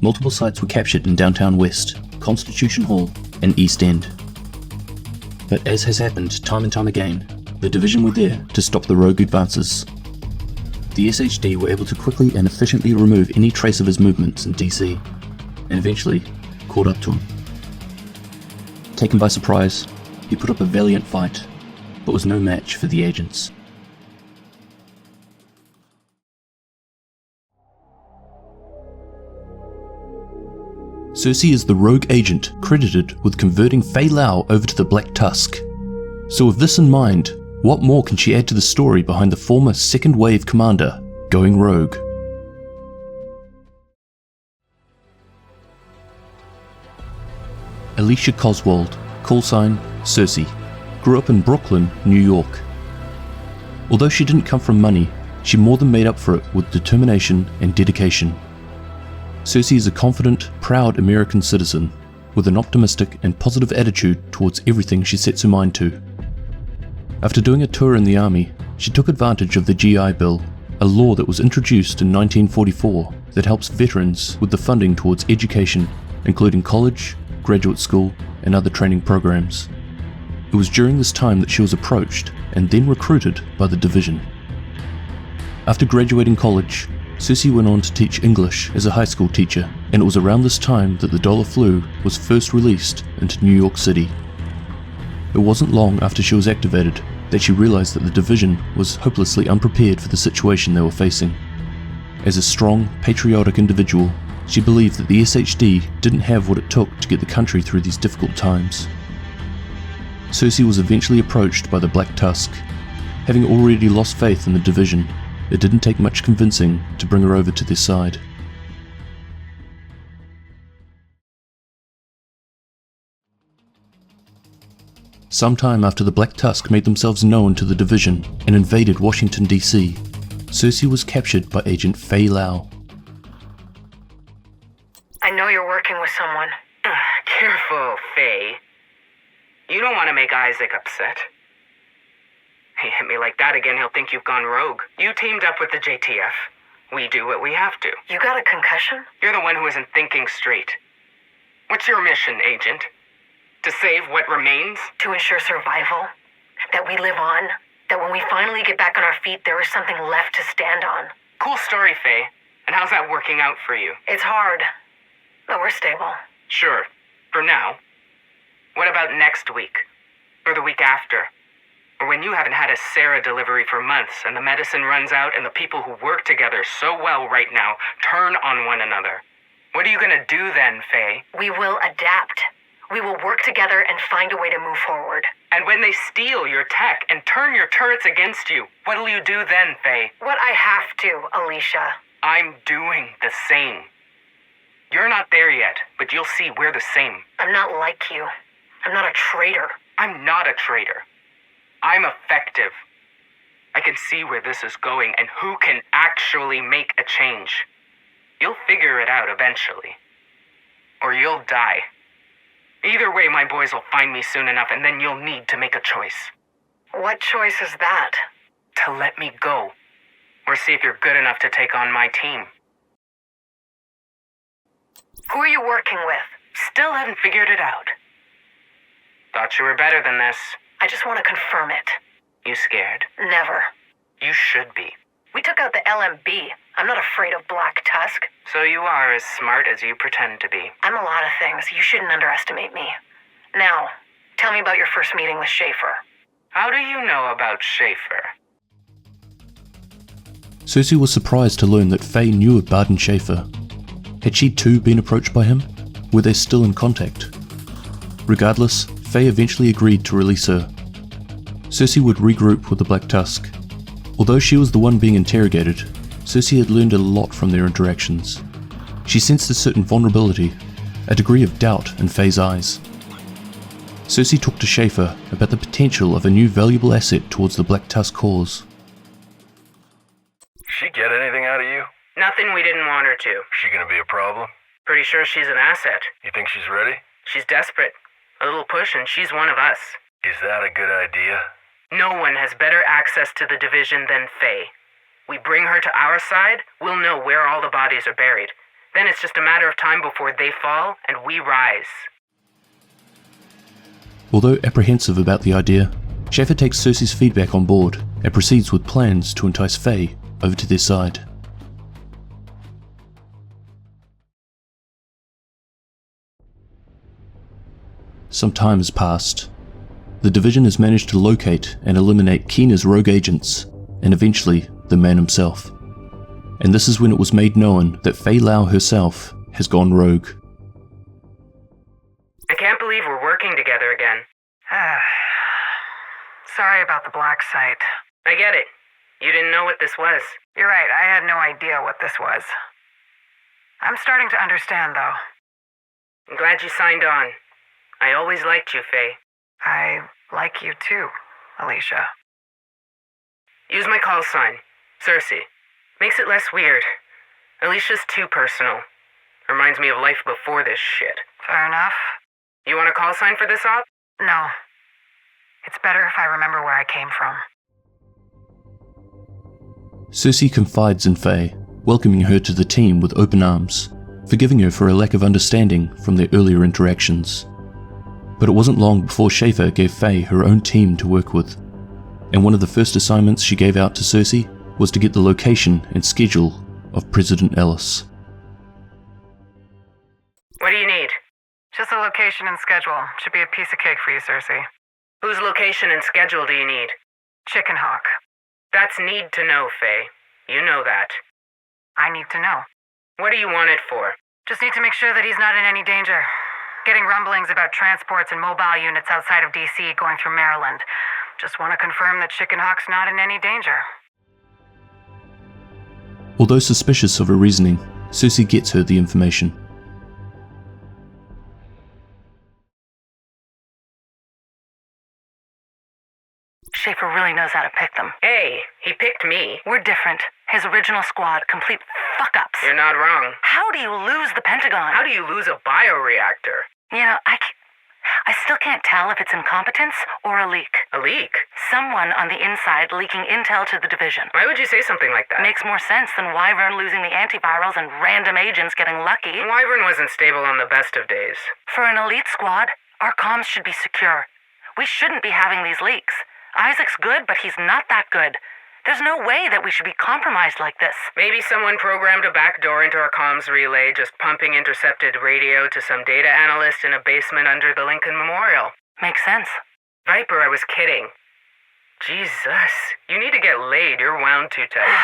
Multiple sites were captured in downtown West, Constitution Hall, and East End. But as has happened time and time again, the division were there to stop the rogue advances. The SHD were able to quickly and efficiently remove any trace of his movements in D.C., and eventually caught up to him. Taken by surprise, he put up a valiant fight, but was no match for the agents. Cersei is the rogue agent credited with converting Fei Lao over to the Black Tusk. So with this in mind, what more can she add to the story behind the former Second Wave commander going rogue? Alicia Coswald, callsign Cersei, grew up in Brooklyn, New York. Although she didn't come from money, she more than made up for it with determination and dedication. Cersei is a confident, proud American citizen with an optimistic and positive attitude towards everything she sets her mind to. After doing a tour in the army, she took advantage of the GI Bill a law that was introduced in 1944 that helps veterans with the funding towards education, including college, graduate school, and other training programs. It was during this time that she was approached and then recruited by the division. After graduating college, Cersei went on to teach English as a high school teacher, and it was around this time that the dollar flu was first released into New York City. It wasn't long after she was activated that she realized that the division was hopelessly unprepared for the situation they were facing. As a strong, patriotic individual, she believed that the SHD didn't have what it took to get the country through these difficult times. Cersei was eventually approached by the Black Tusk. Having already lost faith in the division, it didn't take much convincing to bring her over to their side. Sometime after the Black Tusk made themselves known to the division and invaded Washington, D.C., Cersei was captured by Agent Faye Lau. I know you're working with someone. Careful, Faye. You don't want to make Isaac upset. He hit me like that again, he'll think you've gone rogue. You teamed up with the JTF. We do what we have to. You got a concussion? You're the one who isn't thinking straight. What's your mission, Agent? To save what remains? To ensure survival. That we live on. That when we finally get back on our feet, there is something left to stand on. Cool story, Faye. And how's that working out for you? It's hard, but we're stable. Sure. For now. What about next week? Or the week after? Or when you haven't had a Sarah delivery for months and the medicine runs out and the people who work together so well right now turn on one another? What are you gonna do then, Faye? We will adapt. We will work together and find a way to move forward. And when they steal your tech and turn your turrets against you, what'll you do then, Faye? What I have to, Alicia. I'm doing the same. You're not there yet, but you'll see we're the same. I'm not like you. I'm not a traitor. I'm not a traitor. I'm effective. I can see where this is going and who can actually make a change. You'll figure it out eventually. Or you'll die. Either way, my boys will find me soon enough, and then you'll need to make a choice. What choice is that? To let me go. Or see if you're good enough to take on my team. Who are you working with? Still haven't figured it out. Thought you were better than this. I just want to confirm it. You scared? Never. You should be. We took out the LMB. I'm not afraid of Black Tusk. So you are as smart as you pretend to be. I'm a lot of things. You shouldn't underestimate me. Now, tell me about your first meeting with Schaefer. How do you know about Schaefer? Cersei was surprised to learn that Faye knew of Barden Schaefer. Had she too been approached by him? Were they still in contact? Regardless, Faye eventually agreed to release her. Cersei would regroup with the Black Tusk. Although she was the one being interrogated, Cersei had learned a lot from their interactions. She sensed a certain vulnerability, a degree of doubt in Faye's eyes. Cersei talked to Schaefer about the potential of a new valuable asset towards the Black Tusk cause. She get anything out of you? Nothing we didn't want her to. She gonna be a problem? Pretty sure she's an asset. You think she's ready? She's desperate. A little push and she's one of us. Is that a good idea? No one has better access to the division than Faye. We bring her to our side, we'll know where all the bodies are buried. Then it's just a matter of time before they fall and we rise. Although apprehensive about the idea, Schaefer takes Cersei's feedback on board and proceeds with plans to entice Faye over to their side. Some time has passed. The division has managed to locate and eliminate Keena's rogue agents, and eventually the man himself. And this is when it was made known that Faye Lau herself has gone rogue. I can't believe we're working together again. Sorry about the black site. I get it. You didn't know what this was. You're right, I had no idea what this was. I'm starting to understand, though. I'm glad you signed on. I always liked you, Faye. I like you too, Alicia. Use my call sign, Cersei. Makes it less weird. Alicia's too personal. Reminds me of life before this shit. Fair enough. You want a call sign for this op? No. It's better if I remember where I came from. Cersei confides in Faye, welcoming her to the team with open arms, forgiving her for a lack of understanding from their earlier interactions. But it wasn't long before Schaefer gave Faye her own team to work with, and one of the first assignments she gave out to Cersei was to get the location and schedule of President Ellis. What do you need? Just a location and schedule. Should be a piece of cake for you, Cersei. Whose location and schedule do you need? Chicken Hawk. That's need to know, Faye. You know that. I need to know. What do you want it for? Just need to make sure that he's not in any danger. Getting rumblings about transports and mobile units outside of DC going through Maryland. Just want to confirm that Chicken Hawk's not in any danger. Although suspicious of her reasoning, Cersei gets her the information. Schaefer really knows how to pick them. Hey, he picked me. We're different. His original squad, complete fuck-ups. You're not wrong. How do you lose the Pentagon? How do you lose a bioreactor? You know, I still can't tell if it's incompetence or a leak. A leak? Someone on the inside leaking intel to the division. Why would you say something like that? Makes more sense than Wyvern losing the antivirals and random agents getting lucky. Wyvern wasn't stable on the best of days. For an elite squad, our comms should be secure. We shouldn't be having these leaks. Isaac's good, but he's not that good. There's no way that we should be compromised like this. Maybe someone programmed a backdoor into our comms relay, just pumping intercepted radio to some data analyst in a basement under the Lincoln Memorial. Makes sense. Viper, I was kidding. Jesus, you need to get laid. You're wound too tight.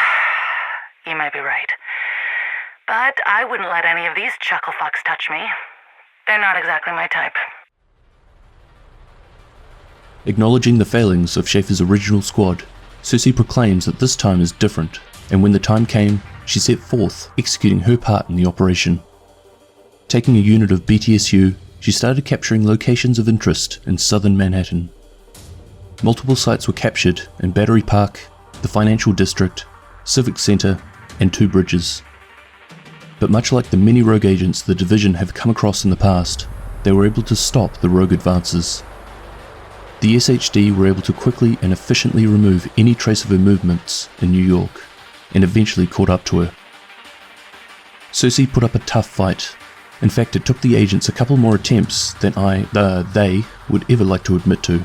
You might be right. But I wouldn't let any of these chuckle fucks touch me. They're not exactly my type. Acknowledging the failings of Schaefer's original squad, Cersei proclaims that this time is different, and when the time came, she set forth executing her part in the operation. Taking a unit of BTSU, she started capturing locations of interest in southern Manhattan. Multiple sites were captured in Battery Park, the Financial District, Civic Center, and 2 bridges. But much like the many rogue agents the division have come across in the past, they were able to stop the rogue advances. The SHD were able to quickly and efficiently remove any trace of her movements in New York, and eventually caught up to her. Cersei put up a tough fight. In fact, it took the agents a couple more attempts than they would ever like to admit to.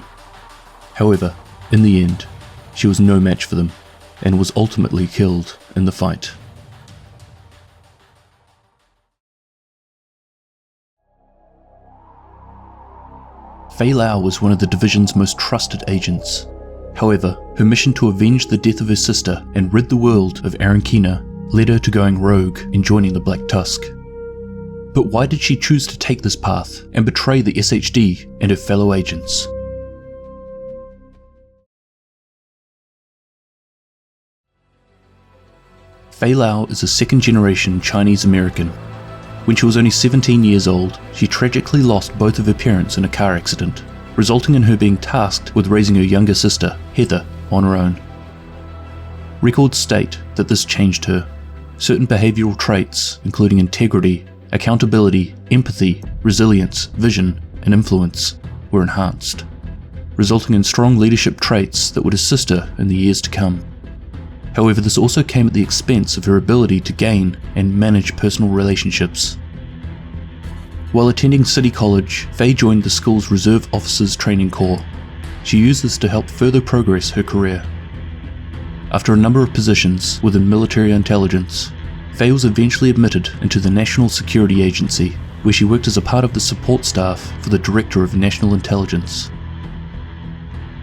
However, in the end, she was no match for them, and was ultimately killed in the fight. Faye Lau was one of the division's most trusted agents. However, her mission to avenge the death of her sister and rid the world of Arankina led her to going rogue and joining the Black Tusk. But why did she choose to take this path and betray the SHD and her fellow agents? Faye Lau is a second-generation Chinese American. When she was only 17 years old, she tragically lost both of her parents in a car accident, resulting in her being tasked with raising her younger sister, Heather, on her own. Records state that this changed her. Certain behavioral traits, including integrity, accountability, empathy, resilience, vision, and influence, were enhanced, resulting in strong leadership traits that would assist her in the years to come. However, this also came at the expense of her ability to gain and manage personal relationships. While attending City College, Faye joined the school's Reserve Officers Training Corps. She used this to help further progress her career. After a number of positions within military intelligence, Faye was eventually admitted into the National Security Agency, where she worked as a part of the support staff for the Director of National Intelligence.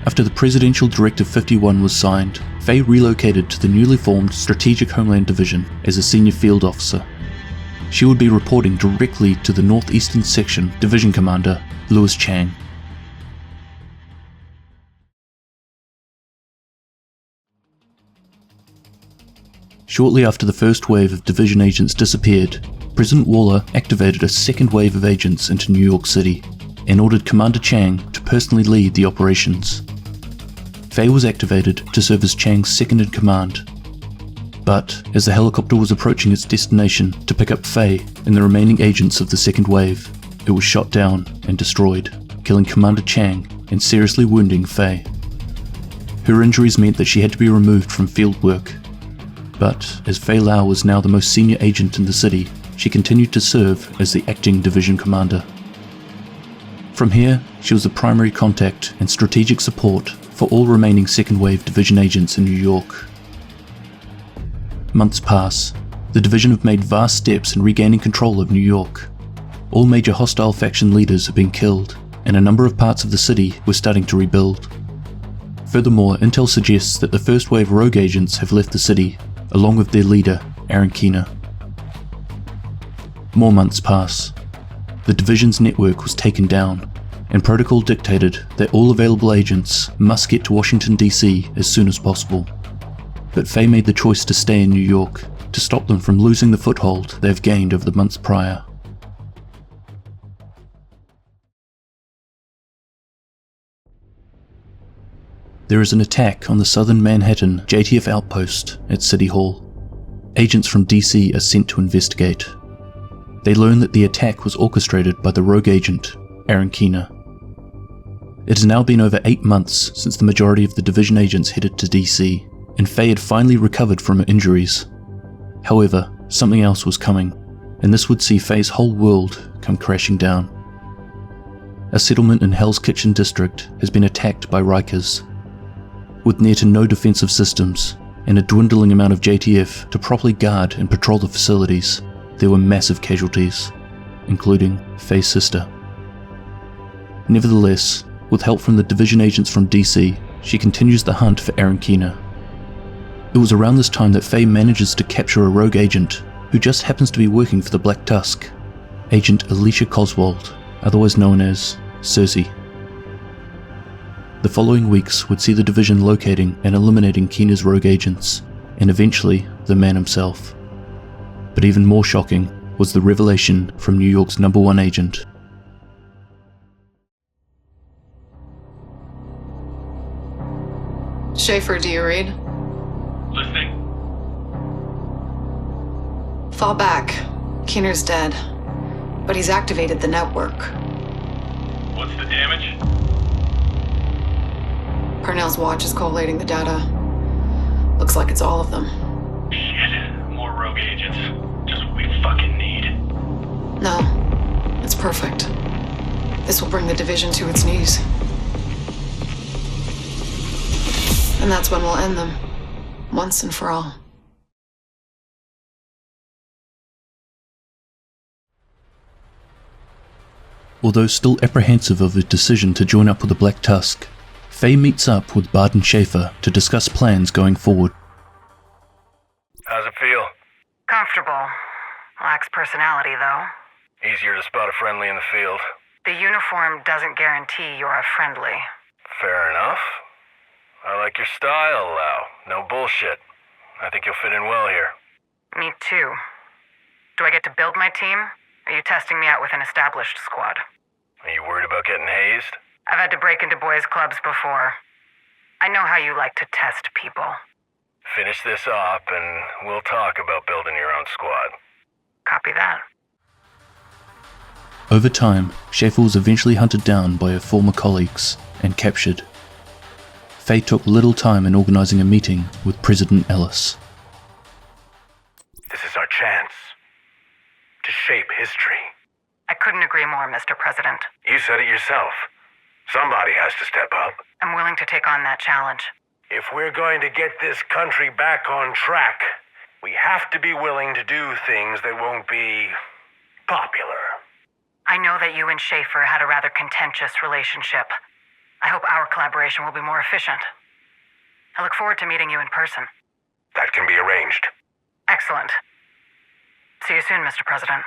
After the Presidential Directive 51 was signed, Faye relocated to the newly formed Strategic Homeland Division as a senior field officer. She would be reporting directly to the Northeastern Section Division Commander, Louis Chang. Shortly after the first wave of division agents disappeared, President Waller activated a second wave of agents into New York City and ordered Commander Chang to personally lead the operations. Faye was activated to serve as Chang's second-in-command. But as the helicopter was approaching its destination to pick up Faye and the remaining agents of the second wave, it was shot down and destroyed, killing Commander Chang and seriously wounding Faye. Her injuries meant that she had to be removed from field work. But as Fei Lau was now the most senior agent in the city, she continued to serve as the acting division commander. From here, she was the primary contact and strategic support for all remaining second-wave division agents in New York. Months pass. The division have made vast steps in regaining control of New York. All major hostile faction leaders have been killed, and a number of parts of the city were starting to rebuild. Furthermore, intel suggests that the first-wave rogue agents have left the city, along with their leader, Aaron Keener. More months pass. The division's network was taken down, and protocol dictated that all available agents must get to Washington DC as soon as possible. But Fei made the choice to stay in New York to stop them from losing the foothold they have gained over the months prior. There is an attack on the southern Manhattan JTF outpost at City Hall. Agents from DC are sent to investigate. They learn that the attack was orchestrated by the rogue agent, Aaron Keener. It has now been over 8 months since the majority of the division agents headed to DC, and Fei had finally recovered from her injuries. However, something else was coming, and this would see Fei's whole world come crashing down. A settlement in Hell's Kitchen district has been attacked by Rikers. With near to no defensive systems, and a dwindling amount of JTF to properly guard and patrol the facilities, there were massive casualties, including Fei's sister. Nevertheless, with help from the division agents from DC, she continues the hunt for Aaron Keener. It was around this time that Fei manages to capture a rogue agent who just happens to be working for the Black Tusk, Agent Alicia Coswald, otherwise known as Cersei. The following weeks would see the division locating and eliminating Keener's rogue agents, and eventually the man himself. But even more shocking was the revelation from New York's #1 agent. Schaefer, do you read? Listening. Fall back. Keener's dead. But he's activated the network. What's the damage? Parnell's watch is collating the data. Looks like it's all of them. Shit. More rogue agents. Just what we fucking need. No. It's perfect. This will bring the division to its knees. And that's when we'll end them. Once and for all. Although still apprehensive of his decision to join up with the Black Tusk, Fei meets up with Bard and Schaefer to discuss plans going forward. How's it feel? Comfortable. Lacks personality, though. Easier to spot a friendly in the field. The uniform doesn't guarantee you're a friendly. Fair enough. I like your style, Lau. No bullshit. I think you'll fit in well here. Me too. Do I get to build my team? Are you testing me out with an established squad? Are you worried about getting hazed? I've had to break into boys' clubs before. I know how you like to test people. Finish this up and we'll talk about building your own squad. Copy that. Over time, Schaefer was eventually hunted down by her former colleagues and captured. Fei took little time in organizing a meeting with President Ellis. This is our chance to shape history. I couldn't agree more, Mr. President. You said it yourself. Somebody has to step up. I'm willing to take on that challenge. If we're going to get this country back on track, we have to be willing to do things that won't be popular. I know that you and Schaefer had a rather contentious relationship. I hope our collaboration will be more efficient. I look forward to meeting you in person. That can be arranged. Excellent. See you soon, Mr. President.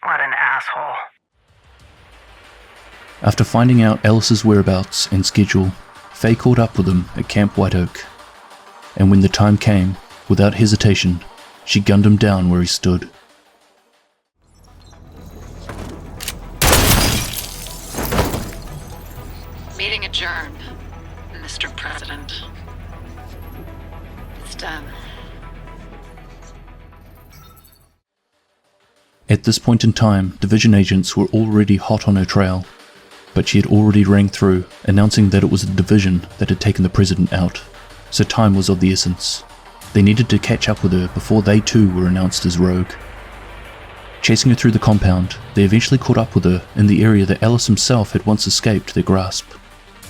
What an asshole. After finding out Ellis's whereabouts and schedule, Fei caught up with him at Camp White Oak. And when the time came, without hesitation, she gunned him down where he stood. Meeting adjourned, Mr. President. It's done. At this point in time, division agents were already hot on her trail, but she had already rang through, announcing that it was the division that had taken the president out. so time was of the essence. They needed to catch up with her before they too were announced as rogue. Chasing her through the compound, they eventually caught up with her in the area that Ellis himself had once escaped their grasp.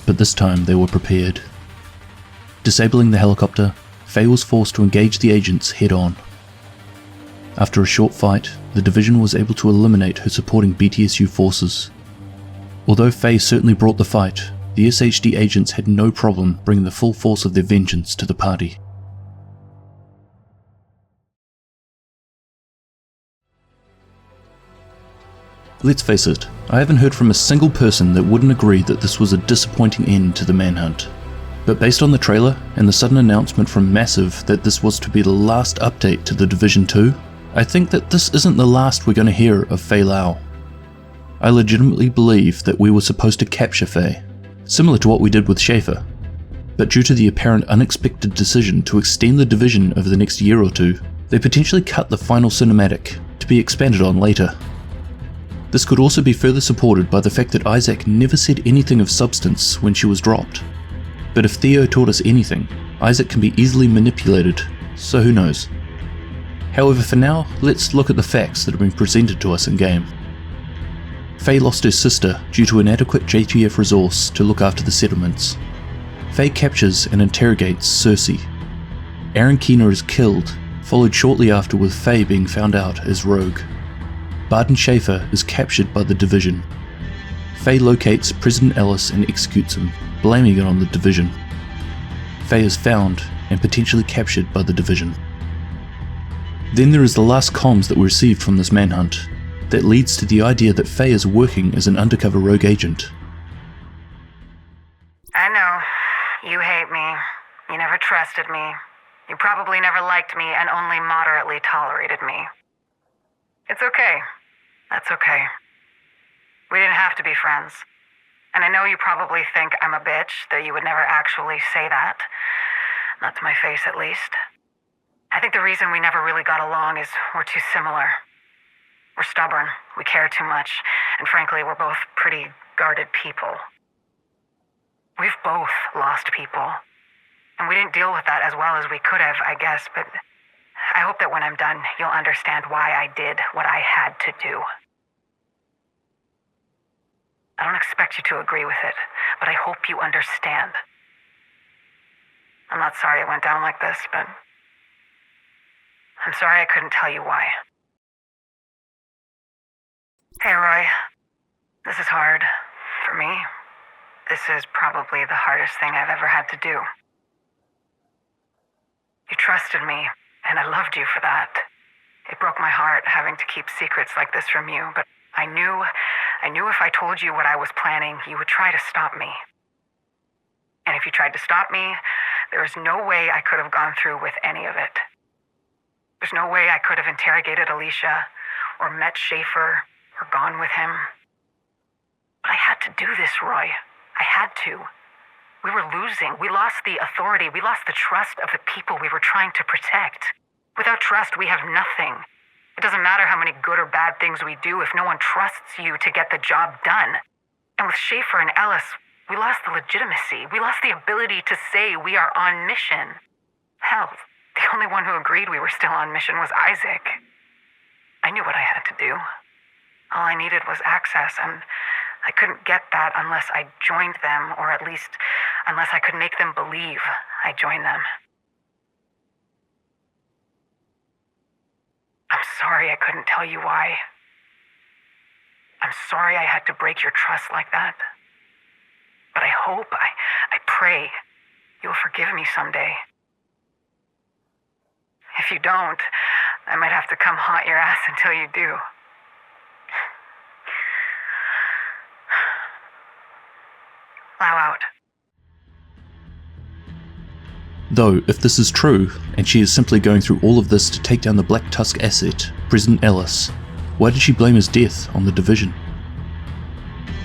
But this time they were prepared. Disabling the helicopter, Faye was forced to engage the agents head-on. After a short fight, the division was able to eliminate her supporting BTSU forces. Although Faye certainly brought the fight, the SHD agents had no problem bringing the full force of their vengeance to the party. Let's face it, I haven't heard from a single person that wouldn't agree that this was a disappointing end to the manhunt. But based on the trailer and the sudden announcement from Massive that this was to be the last update to the Division 2, I think that this isn't the last we're going to hear of Faye Lau. I legitimately believe that we were supposed to capture Faye, similar to what we did with Schaefer, but due to the apparent unexpected decision to extend the Division over the next year or two, they potentially cut the final cinematic to be expanded on later. This could also be further supported by the fact that Isaac never said anything of substance when she was dropped. But if Theo taught us anything, Isaac can be easily manipulated, so who knows. However, for now, let's look at the facts that have been presented to us in-game. Faye lost her sister due to inadequate JTF resource to look after the settlements. Faye captures and interrogates Cersei. Aaron Keener is killed, followed shortly after with Faye being found out as rogue. Barton Schaefer is captured by the Division. Faye locates President Ellis and executes him, blaming it on the Division. Faye is found and potentially captured by the Division. Then there is the last comms that we received from this manhunt, that leads to the idea that Faye is working as an undercover rogue agent. I know. You hate me. You never trusted me. You probably never liked me and only moderately tolerated me. It's okay. That's okay. We didn't have to be friends. And I know you probably think I'm a bitch, though you would never actually say that. Not to my face, at least. I think the reason we never really got along is we're too similar. We're stubborn, we care too much, and frankly, we're both pretty guarded people. We've both lost people, and we didn't deal with that as well as we could have, I guess, but I hope that when I'm done, you'll understand why I did what I had to do. I don't expect you to agree with it, but I hope you understand. I'm not sorry it went down like this, but I'm sorry I couldn't tell you why. Hey, Roy. This is hard. For me, this is probably the hardest thing I've ever had to do. You trusted me, and I loved you for that. It broke my heart having to keep secrets like this from you, but I knew if I told you what I was planning, you would try to stop me. And if you tried to stop me, there is no way I could have gone through with any of it. There's no way I could have interrogated Alicia, or met Schaefer, or gone with him. But I had to do this, Roy. I had to. We were losing. We lost the authority. We lost the trust of the people we were trying to protect. Without trust, we have nothing. It doesn't matter how many good or bad things we do if no one trusts you to get the job done. And with Schaefer and Ellis, we lost the legitimacy. We lost the ability to say we are on mission. Hell, the only one who agreed we were still on mission was Isaac. I knew what I had to do. All I needed was access, and I couldn't get that unless I joined them, or at least unless I could make them believe I joined them. I'm sorry I couldn't tell you why. I'm sorry I had to break your trust like that. But I hope, I pray, you'll forgive me someday. If you don't, I might have to come haunt your ass until you do. Allow out. Though, if this is true, and she is simply going through all of this to take down the Black Tusk asset, President Ellis, why did she blame his death on the Division?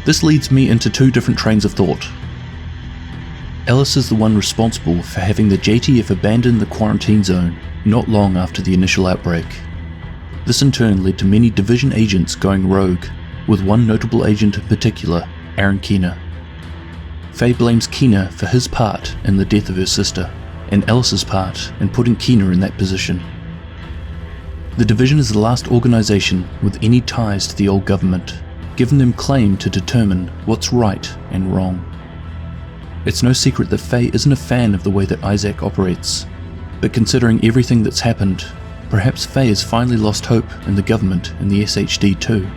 This leads me into two different trains of thought. Ellis is the one responsible for having the JTF abandon the quarantine zone not long after the initial outbreak. This in turn led to many Division agents going rogue, with one notable agent in particular, Aaron Keener. Faye blames Keener for his part in the death of her sister, and Alice's part in putting Keener in that position. The Division is the last organisation with any ties to the old government, giving them claim to determine what's right and wrong. It's no secret that Faye isn't a fan of the way that Isaac operates, but considering everything that's happened, perhaps Faye has finally lost hope in the government and the SHD too.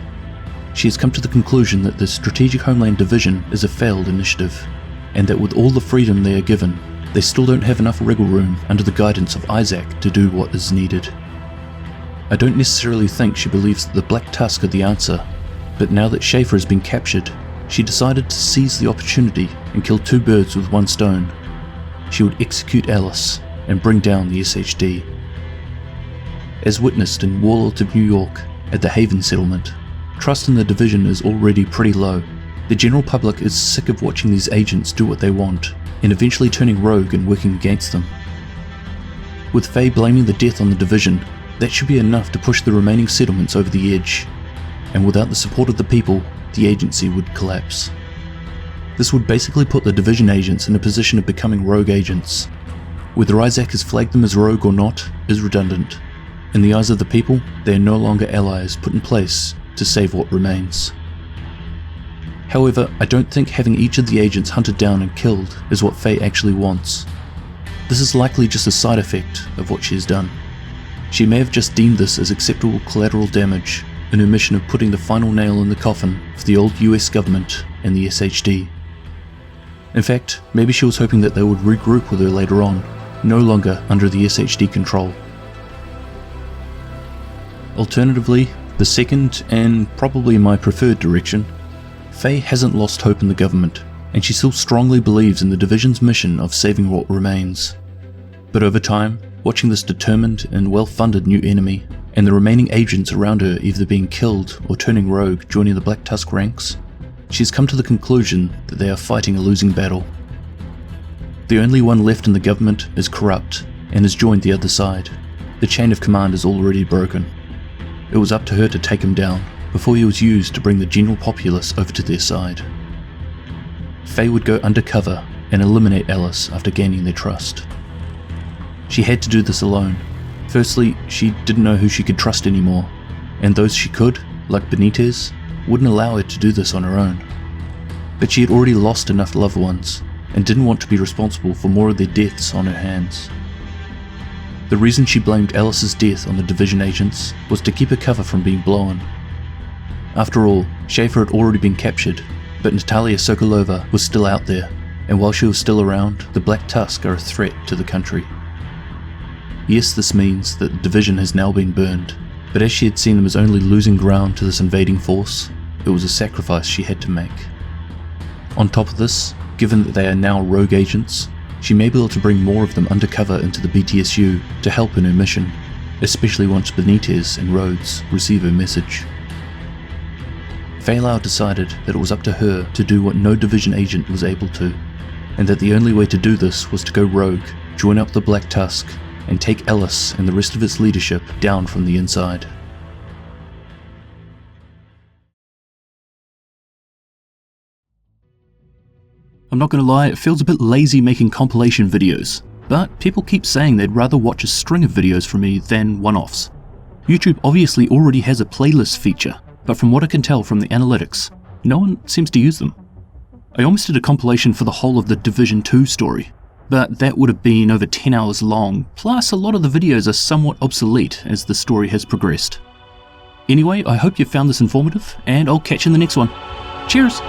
She has come to the conclusion that the Strategic Homeland Division is a failed initiative, and that with all the freedom they are given, they still don't have enough wriggle room under the guidance of Isaac to do what is needed. I don't necessarily think she believes that the Black Tusk are the answer, but now that Schaefer has been captured, she decided to seize the opportunity and kill two birds with one stone. She would execute Alice and bring down the SHD. As witnessed in Warlords of New York at the Haven settlement, trust in the Division is already pretty low. The general public is sick of watching these agents do what they want, and eventually turning rogue and working against them. With Faye blaming the death on the Division, that should be enough to push the remaining settlements over the edge, and without the support of the people, the agency would collapse. This would basically put the Division agents in a position of becoming rogue agents. Whether Isaac has flagged them as rogue or not is redundant. In the eyes of the people, they are no longer allies put in place to save what remains. However, I don't think having each of the agents hunted down and killed is what Faye actually wants. This is likely just a side effect of what she has done. She may have just deemed this as acceptable collateral damage in her mission of putting the final nail in the coffin for the old US government and the SHD. In fact, maybe she was hoping that they would regroup with her later on, no longer under the SHD control. Alternatively, the second and probably my preferred direction, Faye hasn't lost hope in the government, and she still strongly believes in the Division's mission of saving what remains. But over time, watching this determined and well-funded new enemy, and the remaining agents around her either being killed or turning rogue joining the Black Tusk ranks, she's come to the conclusion that they are fighting a losing battle. The only one left in the government is corrupt and has joined the other side. The chain of command is already broken. It was up to her to take him down before he was used to bring the general populace over to their side. Faye would go undercover and eliminate Alice after gaining their trust. She had to do this alone. Firstly, she didn't know who she could trust anymore, and those she could, like Benitez, wouldn't allow her to do this on her own. But she had already lost enough loved ones, and didn't want to be responsible for more of their deaths on her hands. The reason she blamed Alice's death on the Division agents was to keep her cover from being blown. After all, Schaefer had already been captured, but Natalia Sokolova was still out there, and while she was still around, the Black Tusk are a threat to the country. Yes, this means that the Division has now been burned, but as she had seen them as only losing ground to this invading force, it was a sacrifice she had to make. On top of this, given that they are now rogue agents, she may be able to bring more of them undercover into the BTSU to help in her mission, especially once Benitez and Rhodes receive her message. Failau decided that it was up to her to do what no Division agent was able to, and that the only way to do this was to go rogue, join up the Black Tusk, and take Alice and the rest of its leadership down from the inside. I'm not gonna lie, it feels a bit lazy making compilation videos, but people keep saying they'd rather watch a string of videos from me than one-offs. YouTube obviously already has a playlist feature, but from what I can tell from the analytics, no one seems to use them. I almost did a compilation for the whole of the Division 2 story, but that would have been over 10 hours long, plus a lot of the videos are somewhat obsolete as the story has progressed. Anyway, I hope you found this informative, and I'll catch you in the next one. Cheers!